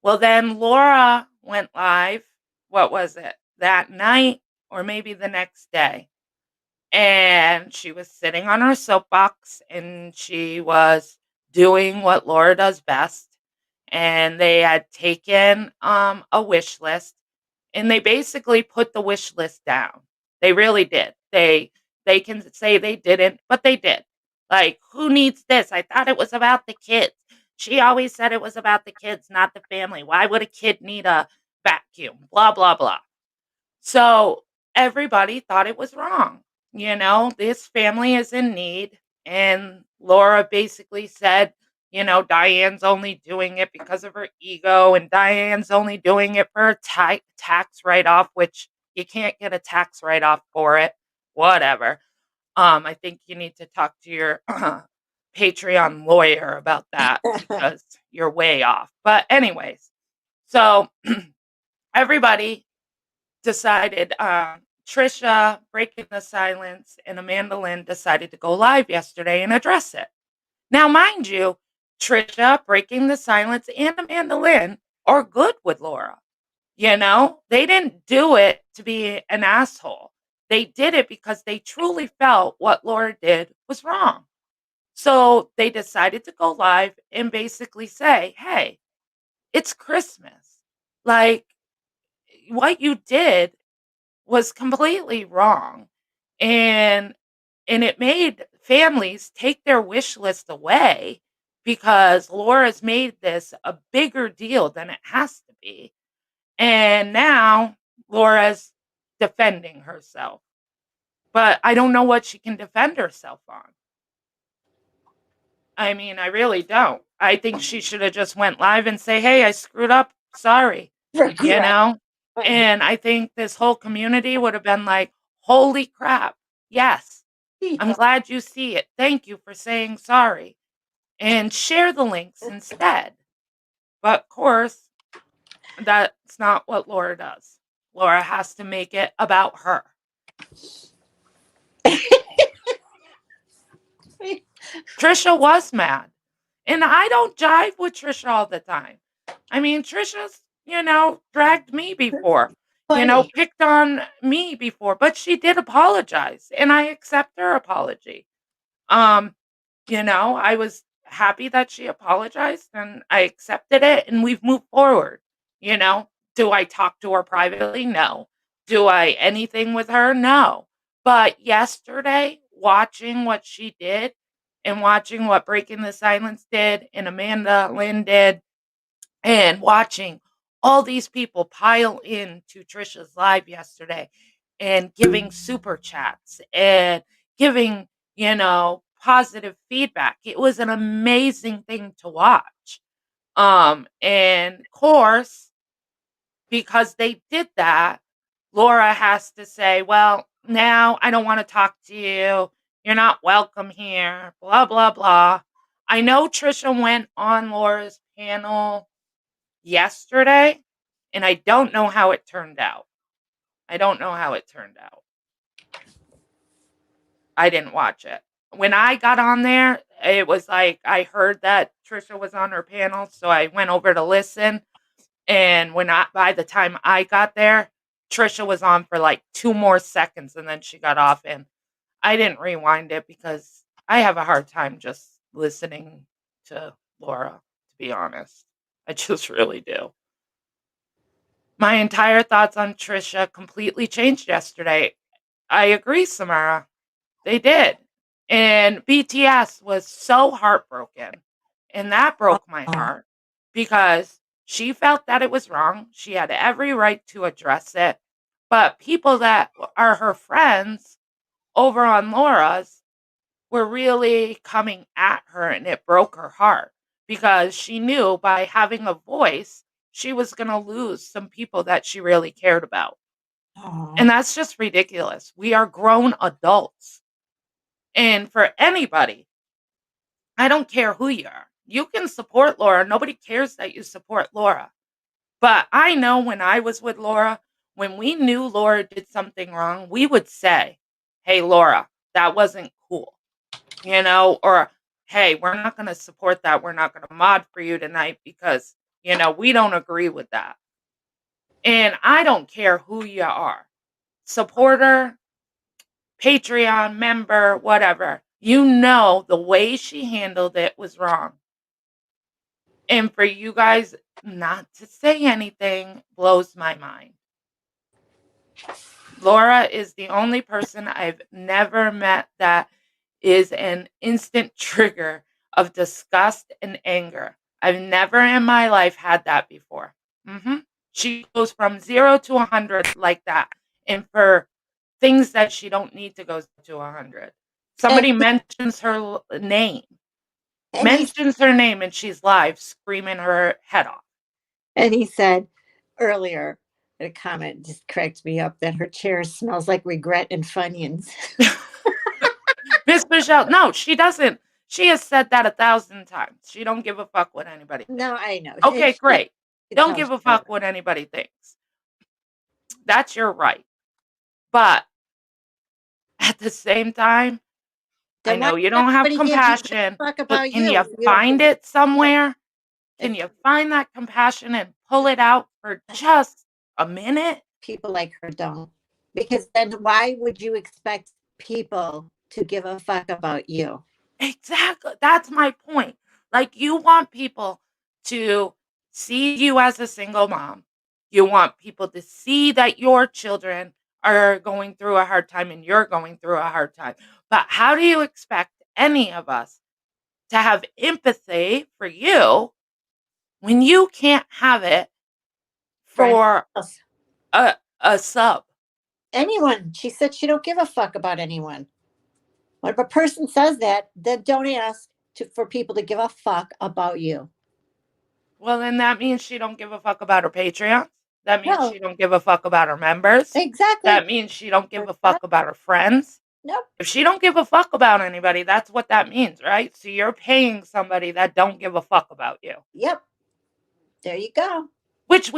Well, then Laura went live. What was it? That night or maybe the next day. And she was sitting on her soapbox and she was doing what Laura does best. And they had taken a wish list, and they basically put the wish list down. They really did. They can say they didn't, but they did. Like, who needs this? I thought it was about the kids. She always said it was about the kids, not the family. Why would a kid need a vacuum? Blah blah blah. So everybody thought it was wrong. This family is in need. And Laura basically said, Diane's only doing it because of her ego, and Diane's only doing it for a tax write off, which you can't get a tax write off for it. Whatever. I think you need to talk to your Patreon lawyer about that because you're way off. But, anyways, so everybody decided, Trisha, Breaking the Silence, and Amanda Lynn decided to go live yesterday and address it. Now, mind you, Trisha, Breaking the Silence, and Amanda Lynn are good with Laura. They didn't do it to be an asshole. They did it because they truly felt what Laura did was wrong. So they decided to go live and basically say, hey, it's Christmas. Like, what you did was completely wrong. And it made families take their wish list away because Laura's made this a bigger deal than it has to be. And now Laura's defending herself. But I don't know what she can defend herself on. I mean, I really don't. I think she should have just went live and say, "Hey, I screwed up. Sorry." You Right. know? And I think this whole community would have been like, "Holy crap. Yes. I'm Yeah. glad you see it. Thank you for saying sorry." And share the links instead. But of course, that's not what Laura does. Laura has to make it about her. Trisha was mad. And I don't jive with Trisha all the time. I mean, Trisha's, dragged me before, Funny. picked on me before, but she did apologize, and I accept her apology. Um, I was happy that she apologized and I accepted it and we've moved forward. You know, do I talk to her privately? No. Do I anything with her? No. But yesterday, watching what she did and watching what Breaking the Silence did and Amanda Lynn did, and watching all these people pile in to Trisha's live yesterday and giving super chats and giving, positive feedback. It was an amazing thing to watch. And of course, because they did that, Laura has to say, well, now I don't want to talk to you. You're not welcome here, blah, blah, blah. I know Trisha went on Laura's panel yesterday, and I don't know how it turned out. I don't know how it turned out. I didn't watch it. When I got on there, it was like I heard that Trisha was on her panel, so I went over to listen. And by the time I got there, Trisha was on for like 2 more seconds and then she got off, and I didn't rewind it because I have a hard time just listening to Laura, to be honest. I just really do. My entire thoughts on Trisha completely changed yesterday. I agree, Samara. They did. And BTS was so heartbroken. And that broke my Oh, heart because she felt that it was wrong. She had every right to address it. But people that are her friends over on Laura's were really coming at her, and it broke her heart because she knew by having a voice, she was going to lose some people that she really cared about. oh. And that's just ridiculous. We are grown adults. And for anybody, I don't care who you are. You can support Laura. Nobody cares that you support Laura. But I know when I was with Laura, when we knew Laura did something wrong, we would say, "Hey, Laura, that wasn't cool." Or, "Hey, we're not going to support that. We're not going to mod for you tonight because, we don't agree with that." And I don't care who you are, supporter, Patreon member, whatever. The way she handled it was wrong. And for you guys not to say anything blows my mind. Laura is the only person I've never met that is an instant trigger of disgust and anger. I've never in my life had that before. She goes from 0 to 100 like that. And for things that she don't need to go to 100. And Somebody mentions her name. and he Mentions her name and she's live screaming her head off. and he said earlier, a comment just cracked me up that her chair smells like regret and Funyuns. Miss Michelle, no, she doesn't. She has said that 1,000 times. She don't give a fuck what anybody thinks. No, I know. Okay, great. You Don't tell give a she fuck doesn't. what anybody thinks. That's your right. But at the same time, I Then why know you does don't have everybody give you a compassion, fuck but about can you? you You don't find give a it fuck. somewhere? Can It's you find that compassion and pull it out for just a minute? people like her don't. Because then why would you expect people to give a fuck about you? Exactly. That's my point. Like, you want people to see you as a single mom. You want people to see that your children are going through a hard time and you're going through a hard time. But how do you expect any of us to have empathy for you when you can't have it Friend for else. a sub? Anyone. She said she don't give a fuck about anyone. When a person says that, then don't ask for people to give a fuck about you. Well, then that means she don't give a fuck about her Patreons. That means No, she don't give a fuck about her members. exactly. That means she don't give a fuck about her friends. Nope. If she don't give a fuck about anybody, that's what that means, right? So you're paying somebody that don't give a fuck about you. Yep. There you go. Which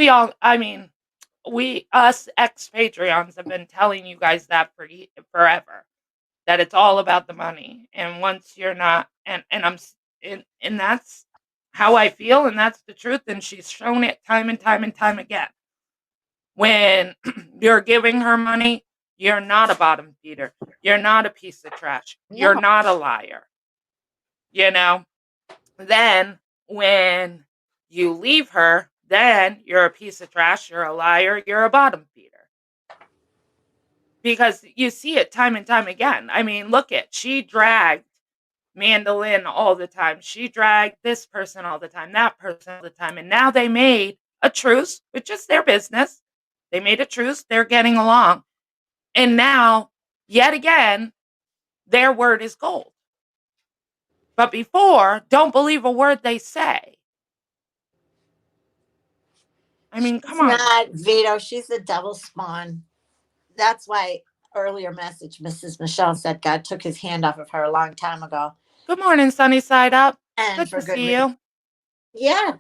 us ex-Patreons have been telling you guys that for forever. That it's all about the money. And once you're not, and that's how I feel, and that's the truth. And she's shown it time and time and time again. When you're giving her money, you're not a bottom feeder. You're not a piece of trash. You're No. not a liar. Then when you leave her, then you're a piece of trash. You're a liar. You're a bottom feeder. Because you see it time and time again. I mean, she dragged Mandolin all the time. She dragged this person all the time, that person all the time. And now they made a truce, which is their business. They made a truce. They're getting along. And now, yet again, their word is gold. But before, don't believe a word they say. I mean, come on. Not Vito. She's the devil spawn. That's why earlier message Mrs. Michelle said God took his hand off of her a long time ago. Good morning, Sunny Side Up. And Good for to good see reason. you. Yeah.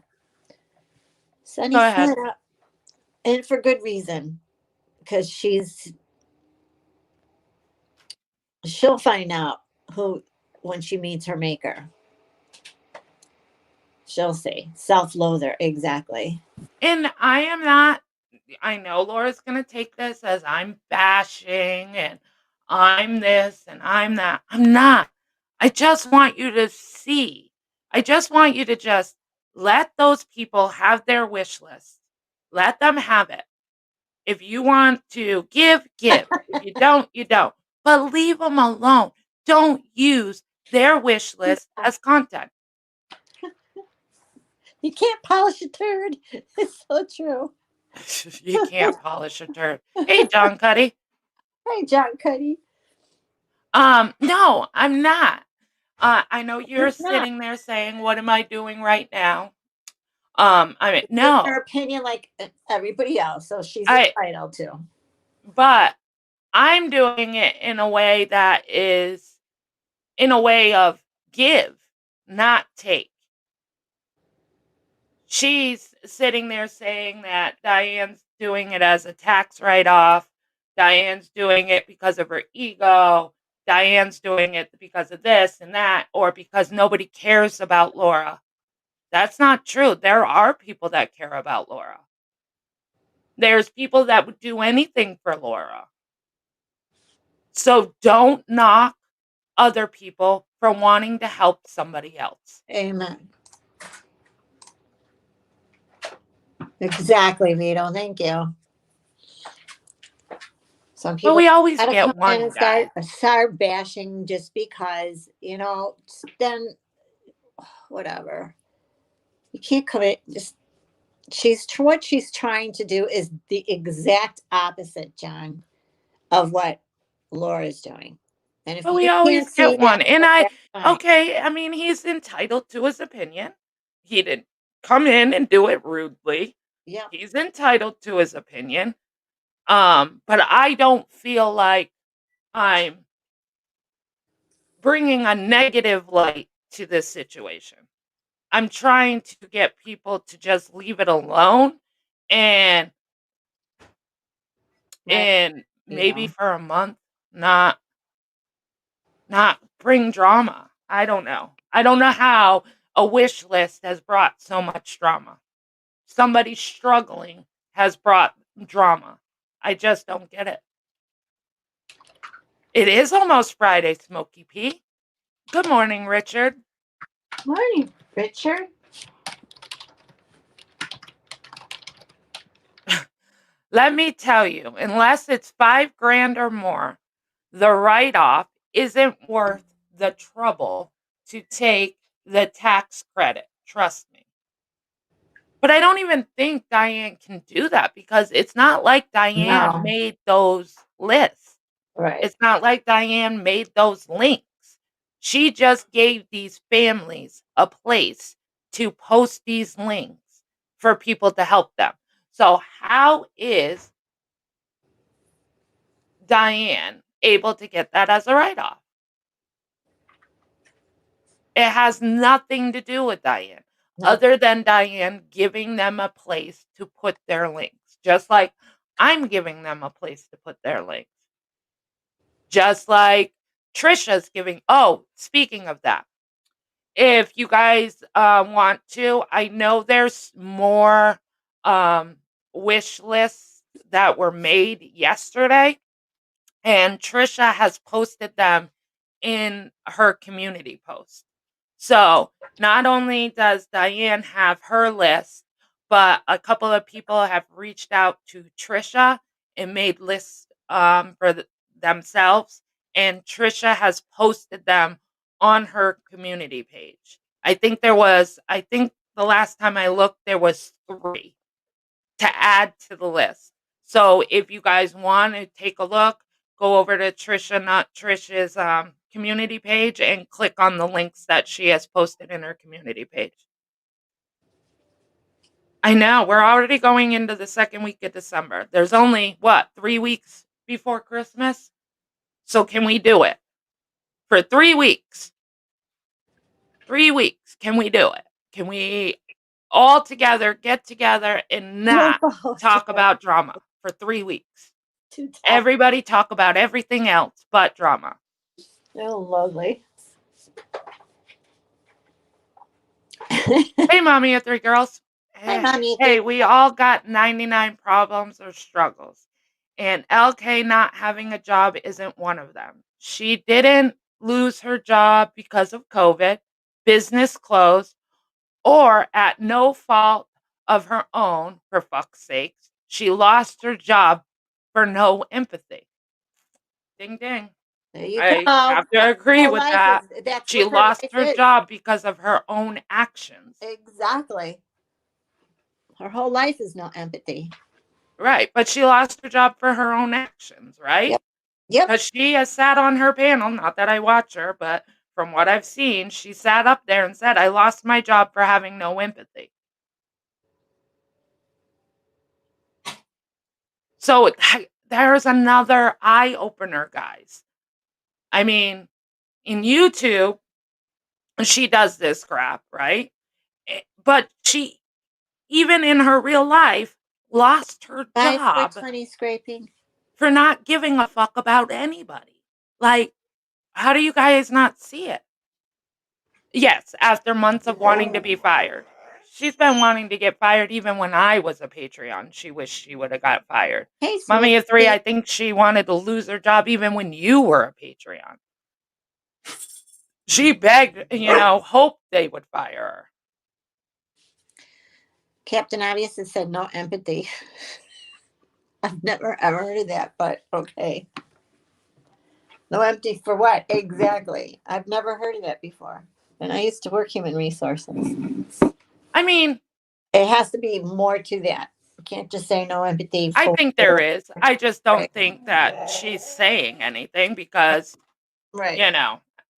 Sunny Go ahead. Side Up. And for good reason. Because she'll find out who when she meets her maker. She'll see. Self-loather, exactly. And I know Laura's going to take this as I'm bashing and I'm this and I'm that. I'm not. I just want you to see. I just want you to just let those people have their wish list. Let them have it. If you want to give, give. If you don't, you don't. But leave them alone. Don't use their wish list as content. You can't polish a turd. It's so true. You can't polish a turd. Hey, John Cuddy. Hey, John Cuddy. No, I'm not. I know you're It's not. sitting there saying, "What am I doing right now?" I mean, Give her no, opinion like everybody else, so she's I entitled to. but I'm doing it in a way that is in a way of give, not take. She's sitting there saying that Diane's doing it as a tax write-off. Diane's doing it because of her ego. Diane's doing it because of this and that, or because nobody cares about Laura. That's not true. There are people that care about Laura. There's people that would do anything for Laura. So don't knock other people for wanting to help somebody else. Amen. Exactly, Vito. Thank you. Some But people we always gotta come get in one and guy. start bashing just because, then whatever. You can't come in just what she's trying to do is the exact opposite, John, of what Laura's doing. And if But we you always can't see get that, one. And that's fine. okay, I mean, he's entitled to his opinion. He didn't come in and do it rudely. Yeah. He's entitled to his opinion. But I don't feel like I'm bringing a negative light to this situation. I'm trying to get people to just leave it alone and Right. maybe for a month not bring drama. I don't know. I don't know how a wish list has brought so much drama. Somebody struggling has brought drama. I just don't get it. It is almost Friday, Smokey P. Good morning, Richard. Morning, Richard. Let me tell you, unless it's $5,000 or more, the write-off isn't worth the trouble to take the tax credit. Trust me. But I don't even think Diane can do that because it's not like Diane No. made those lists. Right. It's not like Diane made those links. She just gave these families a place to post these links for people to help them. So how is Diane able to get that as a write-off? It has nothing to do with Diane, No. other than Diane giving them a place to put their links, just like I'm giving them a place to put their links. Just like Trisha's giving speaking of that, if you guys, want to, I know there's more, um, wish lists that were made yesterday, and Trisha has posted them in her community post. So, not only does Diane have her list, but a couple of people have reached out to Trisha and made lists, for themselves, and Trisha has posted them on her community page. I think the last time I looked, there was 3 to add to the list. So if you guys want to take a look, go over to Trisha, not Trisha's community page and click on the links that she has posted in her community page. I know we're already going into the second week of December. There's only 3 weeks before Christmas. So can we do it for 3 weeks? 3 weeks. Can we do it? Can we all together get together and not talk about drama for 3 weeks? Everybody talk about everything else but drama. Oh, lovely. Hey, mommy of 3 girls. Hi, Mommy. Hey, we all got 99 problems or struggles, and LK not having a job isn't one of them. She didn't lose her job because of COVID. business closed, or at no fault of her own, for fuck's sakes, she lost her job for no empathy. Ding ding. There you I go. have to agree Her with life that. is, that's She what her lost life her is. job because of her own actions. Exactly. Her whole life is no empathy. Right, but she lost her job for her own actions, right? Yep. Because she has sat on her panel, not that I watch her, but from what I've seen, she sat up there and said, I lost my job for having no empathy. So there's another eye opener, guys. I mean, in YouTube, she does this crap, right? But she, even in her real life, lost her Guys, job 420 scraping. for not giving a fuck about anybody. Like, how do you guys not see it? Yes, after months of wanting to be fired. She's been wanting to get fired even when I was a Patreon. She wished she would have got fired. Hey, Mommy of 3, I Swifty. think she wanted to lose her job even when you were a Patreon. She begged, hoped they would fire her. Captain Obvious has said no empathy. I've never ever heard of that, but okay. No empathy for what? Exactly. I've never heard of that before. And I used to work human resources. I mean, It has to be more to that. You can't just say no empathy I for think there is. I just don't Right. think that she's saying anything because, Right.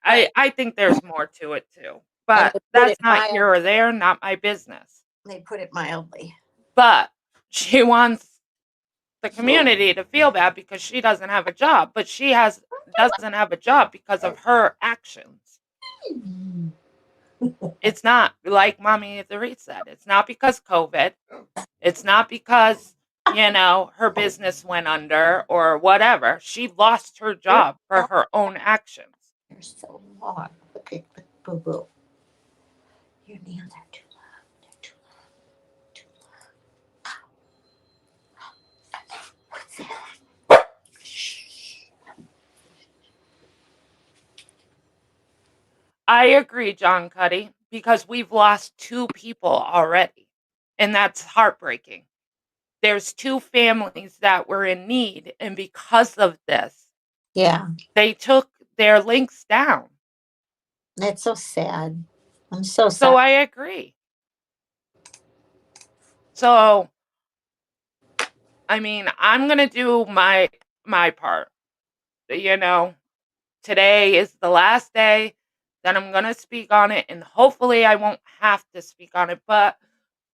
I think there's more to it too. And But they put that's it not mild. here or there, not my business. They put it mildly. But she wants the community to feel bad because she doesn't have a job, but she doesn't have a job because of her actions. It's not like Mommy at the Reed said. It's not because COVID. It's not because, her business went under or whatever. She lost her job for her own actions. You're so long. Okay, boo boo. Your nails are too long. They're too long. Too long. What's that? Shh. I agree, John Cuddy, because we've lost 2 people already, and that's heartbreaking. There's 2 families that were in need, and because of this, Yeah, they took their links down. that's so sad. I'm so So sorry. I agree. So, I mean, I'm gonna do my part. Today is the last day that I'm gonna speak on it, and hopefully I won't have to speak on it. But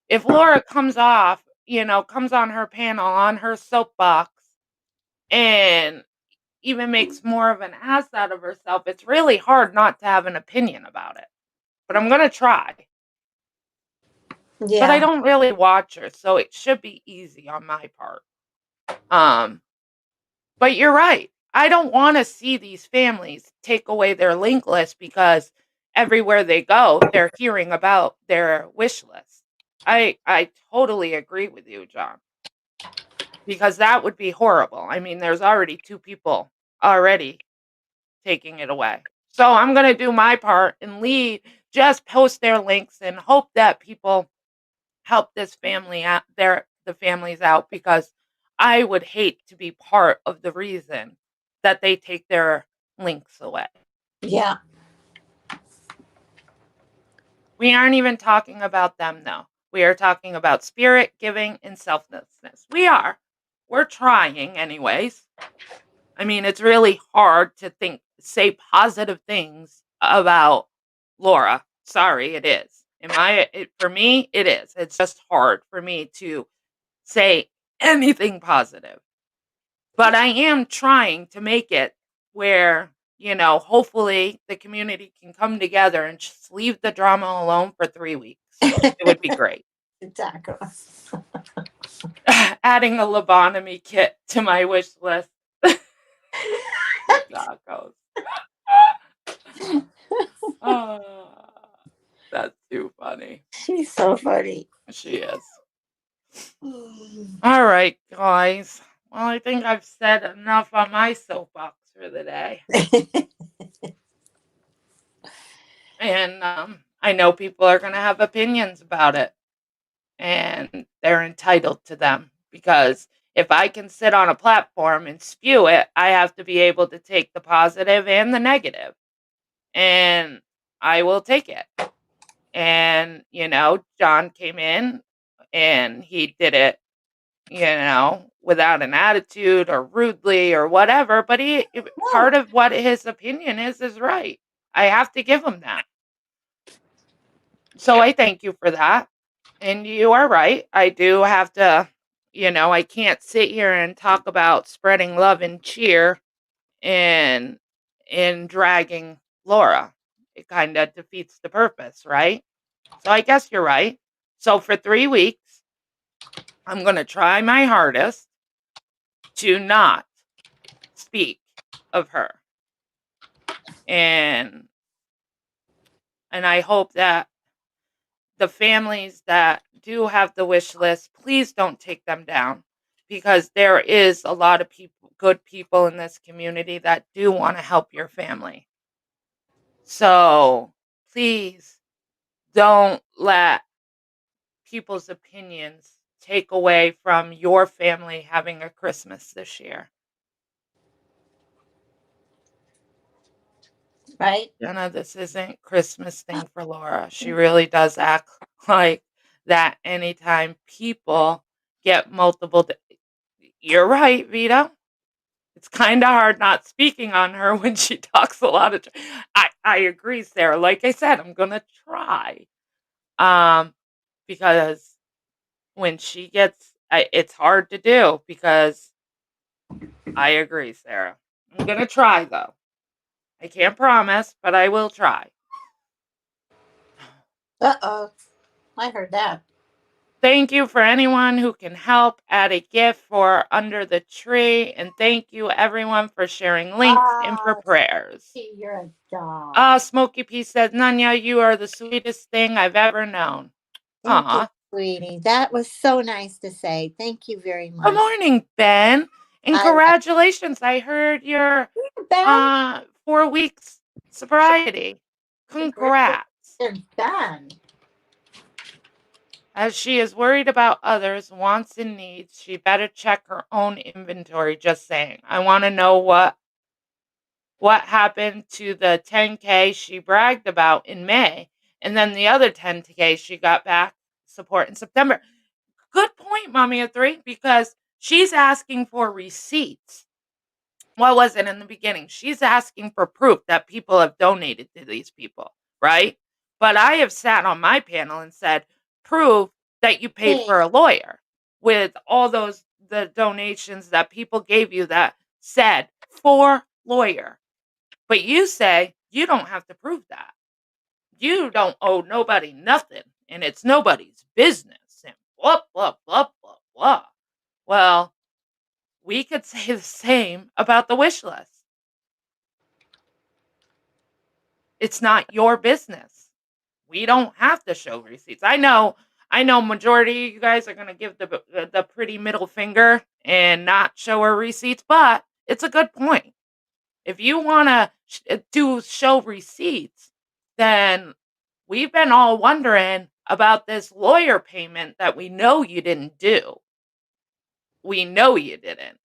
if Laura comes on her panel, on her soapbox, and even makes more of an ass out of herself, it's really hard not to have an opinion about it. But I'm gonna try. But I Yeah, don't really watch her, so it should be easy on my part. Um, but you're right. I don't wanna see these families take away their link list because everywhere they go, they're hearing about their wish list. I totally agree with you, John, because that would be horrible. I mean, there's already 2 people already taking it away. So I'm gonna do my part and just post their links and hope that people help this family out the families out because I would hate to be part of the reason that they take their links away. yeah. We aren't even talking about them though. We are talking about spirit, giving, and selflessness. We're trying anyways. I mean, it's really hard to say positive things about Laura. Sorry, it is. For me, it is. It's just hard for me to say anything positive. But I am trying to make it where, hopefully the community can come together and just leave the drama alone for 3 weeks. It would be great. Tacos. Adding a lobotomy kit to my wish list. Tacos. Oh, that's too funny. She's so funny. She is. All right, guys. Well, I think I've said enough on my soapbox for the day. And I know people are going to have opinions about it, and they're entitled to them, because if I can sit on a platform and spew it, I have to be able to take the positive and the negative, and I will take it. And, John came in and he did it, without an attitude or rudely or whatever, but No. part of what his opinion is right. I have to give him that. So I thank you for that. And you are right. I do have to, I can't sit here and talk about spreading love and cheer and dragging Laura. It kind of defeats the purpose, right? So I guess you're right. So for 3 weeks, I'm going to try my hardest to not speak of her. And I hope that the families that do have the wish list, please don't take them down, because there is a lot of good people in this community that do want to help your family. So please don't let people's opinions take away from your family having a Christmas this year. Right? Jenna, this isn't Christmas thing for Laura. She really does act like that anytime people get multiple. You're right, Vito. It's kind of hard not speaking on her when she talks a lot of. I agree, Sarah. Like I said, I'm gonna try, because when she gets, it's hard to do, because I agree, Sarah. I'm gonna try though. I can't promise, but I will try. Uh-oh. I heard that. Thank you for anyone who can help add a gift for Under the Tree. And thank you, everyone, for sharing links and for Ah, prayers. you're a doll. Smokey P says, Nanya, you are the sweetest thing I've ever known. Thank you, Aw. sweetie. That was so nice to say. Thank you very Good much. morning, Ben. And I love congratulations. I heard your you, Ben. 4 weeks sobriety. Congrats. Congratulations, Ben. As she is worried about others' wants and needs, she better check her own inventory. Just saying. I want to know what happened to the 10K she bragged about in May, and then the other 10K she got back support in September. Good point, Mommy of 3, because she's asking for receipts. What was it in the beginning? She's asking for proof that people have donated to these people, right? But I have sat on my panel and said, prove that you paid for a lawyer with all the donations that people gave you that said for lawyer. But you say you don't have to prove that. You don't owe nobody nothing, and it's nobody's business, and blah, blah, blah, blah, blah. Well, we could say the same about the wish list. It's not your business. We don't have to show receipts. I know majority of you guys are going to give the pretty middle finger and not show her receipts, but it's a good point. If you want to show receipts, then we've been all wondering about this lawyer payment that we know you didn't do. We know you didn't.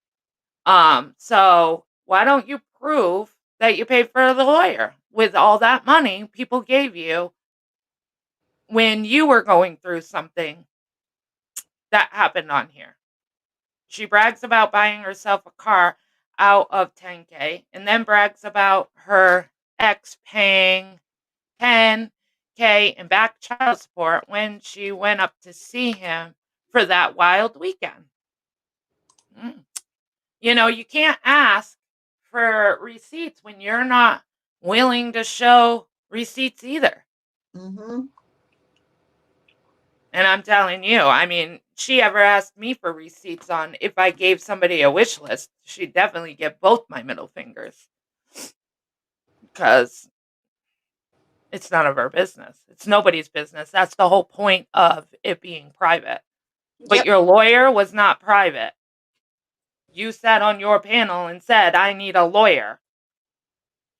So why don't you prove that you paid for the lawyer with all that money people gave you when you were going through something that happened on here? She brags about buying herself a car out of 10K, and then brags about her ex paying 10K in back child support when she went up to see him for that wild weekend. You can't ask for receipts when you're not willing to show receipts either. Mm-hmm. And I'm telling you, I mean, she ever asked me for receipts on if I gave somebody a wish list, she'd definitely get both my middle fingers. Because it's none of her business. It's nobody's business. That's the whole point of it being private. But your lawyer was not private. You sat on your panel and said, I need a lawyer.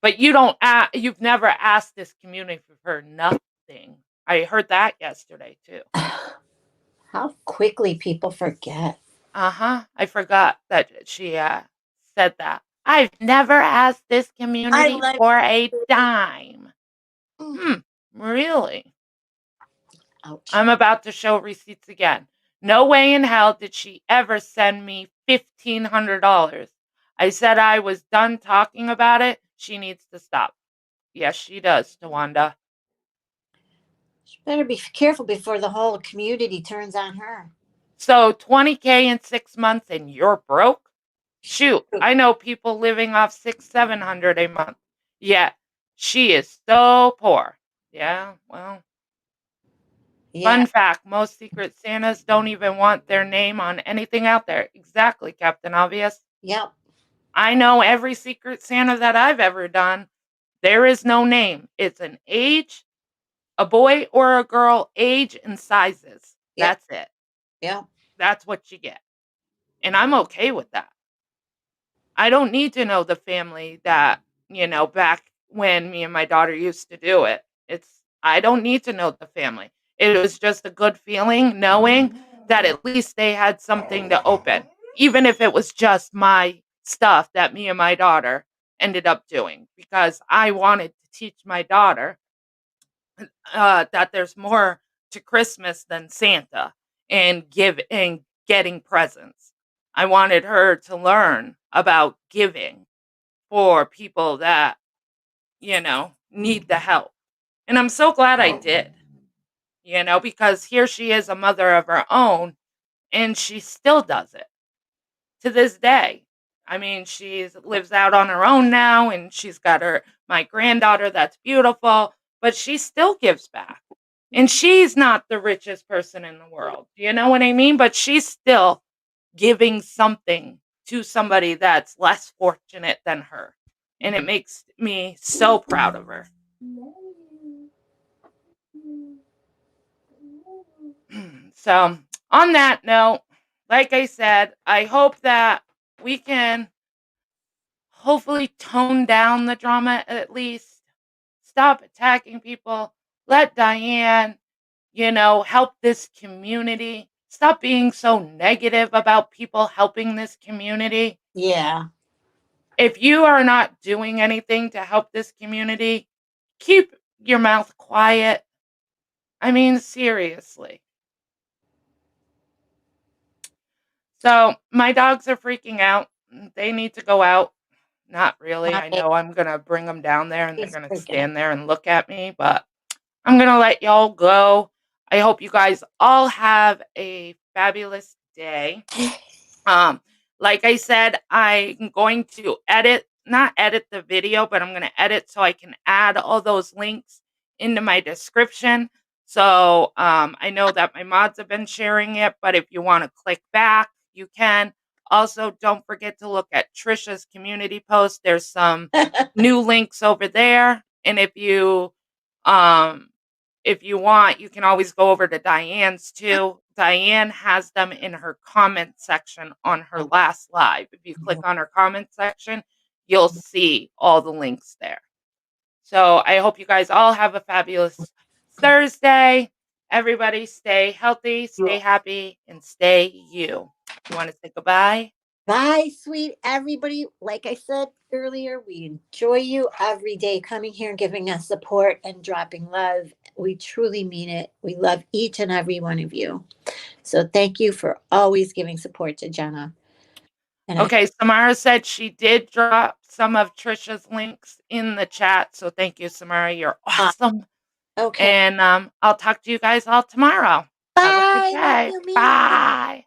But you've never asked this community for nothing. I heard that yesterday too. How quickly people forget. I forgot that she said that. I've never asked this I community like for a dime. Mm. Hmm, really? Ouch. I'm about to show receipts again. No way in hell did she ever send me $1,500. I said I was done talking about it. She needs to stop. Yes, she does, Tawanda. She better be careful before the whole community turns on her. So 20K in 6 months and you're broke? Shoot, I know people living off 700 a month. Yeah, she is so poor. Yeah, well, Yeah. fun fact, most Secret Santas don't even want their name on anything out there. Exactly, Captain Obvious. Yep. I know every Secret Santa that I've ever done. There is no name. It's an age, a boy or a girl, age and sizes. Yep. That's it. Yep. That's what you get. And I'm okay with that. I don't need to know the family that, back when me and my daughter used to do it. I don't need to know the family. It was just a good feeling knowing that at least they had something to open, even if it was just my stuff that me and my daughter ended up doing, because I wanted to teach my daughter that there's more to Christmas than Santa and getting presents. I wanted her to learn about giving for people that, need the help. And I'm so glad I did, because here she is, a mother of her own, and she still does it to this day. I mean, she lives out on her own now, and she's got my granddaughter that's beautiful, but she still gives back. And she's not the richest person in the world. You know what I mean? But she's still giving something to somebody that's less fortunate than her. And it makes me so proud of her. So, on that note, like I said, I hope that we can hopefully tone down the drama at least. Stop attacking people. Let Diane, help this community. Stop being so negative about people helping this community. Yeah. If you are not doing anything to help this community, keep your mouth quiet. I mean, seriously. So, my dogs are freaking out. They need to go out. Not really. I Bye. know I'm going to bring them down there and they're He's going to freaking out. stand there and look at me, but I'm going to let y'all go. I hope you guys all have a fabulous day. Like I said, I'm going to not edit the video, but I'm going to edit so I can add all those links into my description. So I know that my mods have been sharing it, but if you want to click back, you can. Also, don't forget to look at Trisha's community post. There's some new links over there. And if you want, you can always go over to Diane's too. Diane has them in her comment section on her last live. If you click on her comment section, you'll see all the links there. So I hope you guys all have a fabulous Thursday. Everybody stay healthy, stay happy, and stay you. You want to say goodbye? Bye, sweet everybody. Like I said earlier, we enjoy you every day coming here and giving us support and dropping love. We truly mean it. We love each and every one of you. So thank you for always giving support to Jenna. And Okay, Samara said she did drop some of Trisha's links in the chat. So thank you, Samara. You're awesome. Okay. And I'll talk to you guys all tomorrow. Have a good Bye. Love day. you, me. Bye.